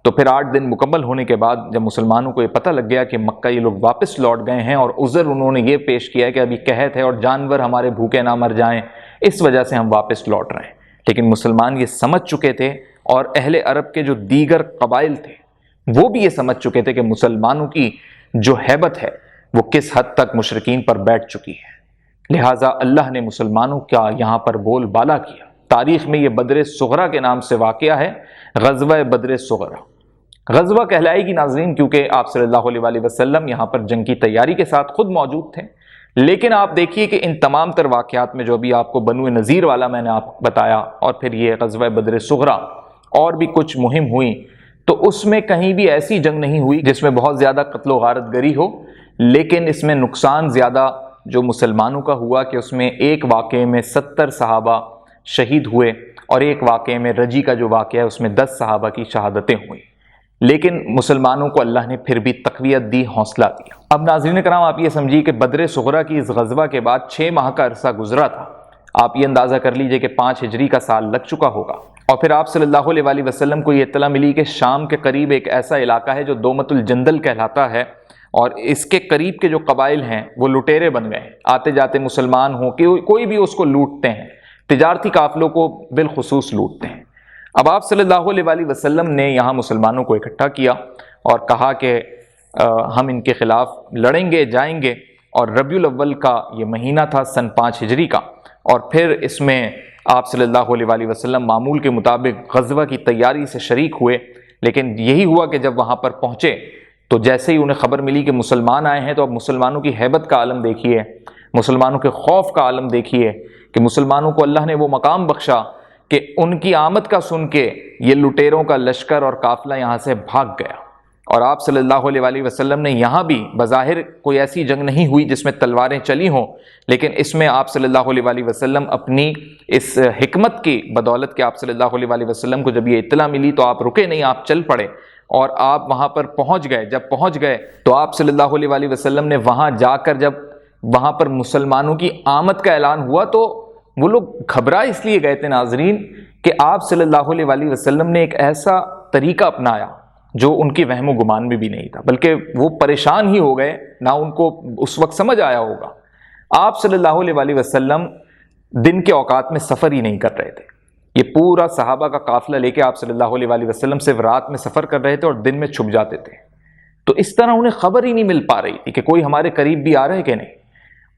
تو پھر 8 دن مکمل ہونے کے بعد جب مسلمانوں کو یہ پتہ لگ گیا کہ مکہ یہ لوگ واپس لوٹ گئے ہیں، اور عذر انہوں نے یہ پیش کیا کہ ابھی قحط ہے اور جانور ہمارے بھوکے نہ مر جائیں، اس وجہ سے ہم واپس لوٹ رہے ہیں، لیکن مسلمان یہ سمجھ چکے تھے، اور اہل عرب کے جو دیگر قبائل تھے وہ بھی یہ سمجھ چکے تھے کہ مسلمانوں کی جو ہیبت ہے وہ کس حد تک مشرکین پر بیٹھ چکی ہے، لہٰذا اللہ نے مسلمانوں کا یہاں پر بول بالا کیا۔ تاریخ میں یہ بدر صغرا کے نام سے واقعہ ہے، غزوہ بدر صغرا۔ غزوہ کہلائے گی ناظرین کیونکہ آپ صلی اللہ علیہ وآلہ وسلم یہاں پر جنگ کی تیاری کے ساتھ خود موجود تھے، لیکن آپ دیکھیے کہ ان تمام تر واقعات میں جو بھی آپ کو بنو نذیر والا میں نے آپ بتایا، اور پھر یہ غزوہ بدر صغرا اور بھی کچھ مہم ہوئی، تو اس میں کہیں بھی ایسی جنگ نہیں ہوئی جس میں بہت زیادہ قتل و غارت گری ہو، لیکن اس میں نقصان زیادہ جو مسلمانوں کا ہوا کہ اس میں ایک واقعے میں 70 صحابہ شہید ہوئے، اور ایک واقعے میں رجی کا جو واقعہ ہے اس میں 10 صحابہ کی شہادتیں ہوئیں، لیکن مسلمانوں کو اللہ نے پھر بھی تقویت دی، حوصلہ دیا۔ اب ناظرین کرام آپ یہ سمجھیے کہ بدر صغرا کی اس غزوہ کے بعد 6 ماہ کا عرصہ گزرا تھا، آپ یہ اندازہ کر لیجئے کہ 5 ہجری کا سال لگ چکا ہوگا، اور پھر آپ صلی اللہ علیہ وآلہ وسلم کو یہ اطلاع ملی کہ شام کے قریب ایک ایسا علاقہ ہے جو دومت الجندل کہلاتا ہے، اور اس کے قریب کے جو قبائل ہیں وہ لٹیرے بن گئے، آتے جاتے مسلمان ہوں کہ کوئی بھی اس کو لوٹتے ہیں، تجارتی قافلوں کو بالخصوص لوٹتے ہیں۔ اب آپ صلی اللہ علیہ وآلہ وسلم نے یہاں مسلمانوں کو اکٹھا کیا اور کہا کہ ہم ان کے خلاف لڑیں گے، جائیں گے، اور ربیع الاول کا یہ مہینہ تھا سن 5 ہجری کا، اور پھر اس میں آپ صلی اللہ علیہ وآلہ وسلم معمول کے مطابق غزوہ کی تیاری سے شریک ہوئے، لیکن یہی ہوا کہ جب وہاں پر پہنچے تو جیسے ہی انہیں خبر ملی کہ مسلمان آئے ہیں، تو اب مسلمانوں کی ہیبت کا عالم دیکھیے، مسلمانوں کے خوف کا عالم دیکھیے کہ مسلمانوں کو اللہ نے وہ مقام بخشا کہ ان کی آمد کا سن کے یہ لٹیروں کا لشکر اور قافلہ یہاں سے بھاگ گیا، اور آپ صلی اللہ علیہ وآلہ وسلم نے یہاں بھی بظاہر کوئی ایسی جنگ نہیں ہوئی جس میں تلواریں چلی ہوں، لیکن اس میں آپ صلی اللہ علیہ وآلہ وسلم اپنی اس حکمت کی بدولت کہ آپ صلی اللہ علیہ وآلہ وسلم کو جب یہ اطلاع ملی تو آپ رکے نہیں، آپ چل پڑے، اور آپ وہاں پر پہنچ گئے۔ جب پہنچ گئے تو آپ صلی اللہ علیہ وآلہ وسلم نے وہاں جا کر جب وہاں پر مسلمانوں کی آمد کا اعلان ہوا تو وہ لوگ گھبرا اس لیے گئے تھے ناظرین کہ آپ صلی اللہ علیہ وآلہ وسلم نے ایک ایسا طریقہ اپنایا جو ان کی وہم و گمان میں بھی نہیں تھا، بلکہ وہ پریشان ہی ہو گئے، نہ ان کو اس وقت سمجھ آیا ہوگا۔ آپ صلی اللہ علیہ وآلہ وسلم دن کے اوقات میں سفر ہی نہیں کر رہے تھے، یہ پورا صحابہ کا قافلہ لے کے آپ صلی اللہ علیہ وآلہ وسلم صرف رات میں سفر کر رہے تھے اور دن میں چھپ جاتے تھے، تو اس طرح انہیں خبر ہی نہیں مل پا رہی تھی کہ کوئی ہمارے قریب بھی آ رہے کہ نہیں،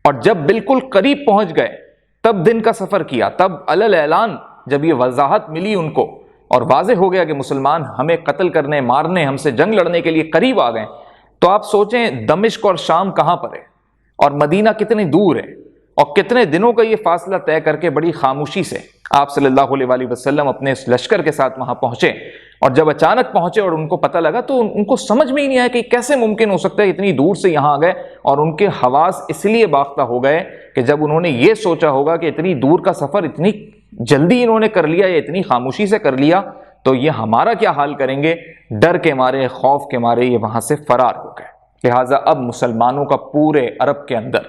اور جب بالکل قریب پہنچ گئے تب دن کا سفر کیا، تب علل اعلان جب یہ وضاحت ملی ان کو اور واضح ہو گیا کہ مسلمان ہمیں قتل کرنے، مارنے، ہم سے جنگ لڑنے کے لیے قریب آ گئے، تو آپ سوچیں دمشق اور شام کہاں پر ہے اور مدینہ کتنی دور ہے، اور کتنے دنوں کا یہ فاصلہ طے کر کے بڑی خاموشی سے آپ صلی اللہ علیہ وآلہ وسلم اپنے اس لشکر کے ساتھ وہاں پہنچے، اور جب اچانک پہنچے اور ان کو پتہ لگا تو ان کو سمجھ میں ہی نہیں آیا کہ کیسے ممکن ہو سکتا ہے اتنی دور سے یہاں آ گئے، اور ان کے حواس اس لیے باختہ ہو گئے کہ جب انہوں نے یہ سوچا ہوگا کہ اتنی دور کا سفر اتنی جلدی انہوں نے کر لیا یا اتنی خاموشی سے کر لیا تو یہ ہمارا کیا حال کریں گے، ڈر کے مارے، خوف کے مارے یہ وہاں سے فرار ہو گئے۔ لہٰذا اب مسلمانوں کا پورے عرب کے اندر،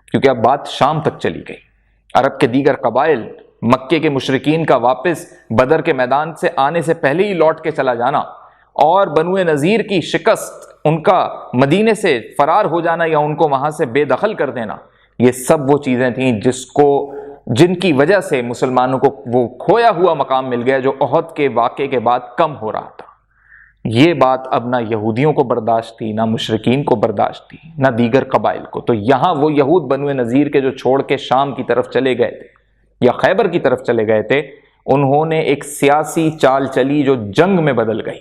کیونکہ اب بات شام تک چلی گئی، عرب کے دیگر قبائل مکے کے مشرکین کا واپس بدر کے میدان سے آنے سے پہلے ہی لوٹ کے چلا جانا، اور بنو نذیر کی شکست، ان کا مدینے سے فرار ہو جانا یا ان کو وہاں سے بے دخل کر دینا، یہ سب وہ چیزیں تھیں جن کی وجہ سے مسلمانوں کو وہ کھویا ہوا مقام مل گیا جو احد کے واقعے کے بعد کم ہو رہا تھا۔ یہ بات اب نہ یہودیوں کو برداشت تھی، نہ مشرکین کو برداشت تھی، نہ دیگر قبائل کو۔ تو یہاں وہ یہود بنو نذیر کے جو چھوڑ کے شام کی طرف چلے گئے تھے یا خیبر کی طرف چلے گئے تھے، انہوں نے ایک سیاسی چال چلی جو جنگ میں بدل گئی۔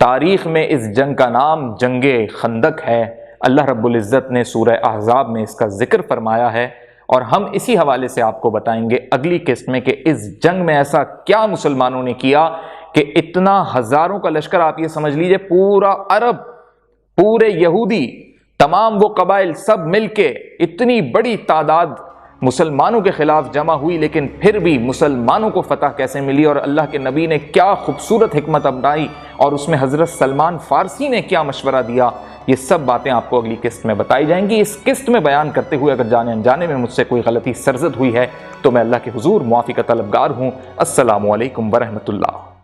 تاریخ میں اس جنگ کا نام جنگ خندق ہے۔ اللہ رب العزت نے سورہ احزاب میں اس کا ذکر فرمایا ہے، اور ہم اسی حوالے سے آپ کو بتائیں گے اگلی قسط میں کہ اس جنگ میں ایسا کیا مسلمانوں نے کیا کہ اتنا ہزاروں کا لشکر، آپ یہ سمجھ لیجئے پورا عرب، پورے یہودی، تمام وہ قبائل سب مل کے اتنی بڑی تعداد مسلمانوں کے خلاف جمع ہوئی، لیکن پھر بھی مسلمانوں کو فتح کیسے ملی، اور اللہ کے نبی نے کیا خوبصورت حکمت اپنائی، اور اس میں حضرت سلمان فارسی نے کیا مشورہ دیا، یہ سب باتیں آپ کو اگلی قسط میں بتائی جائیں گی۔ اس قسط میں بیان کرتے ہوئے اگر جانے انجانے میں مجھ سے کوئی غلطی سرزد ہوئی ہے تو میں اللہ کے حضور معافی کا طلبگار ہوں۔ السلام علیکم ورحمۃ اللہ۔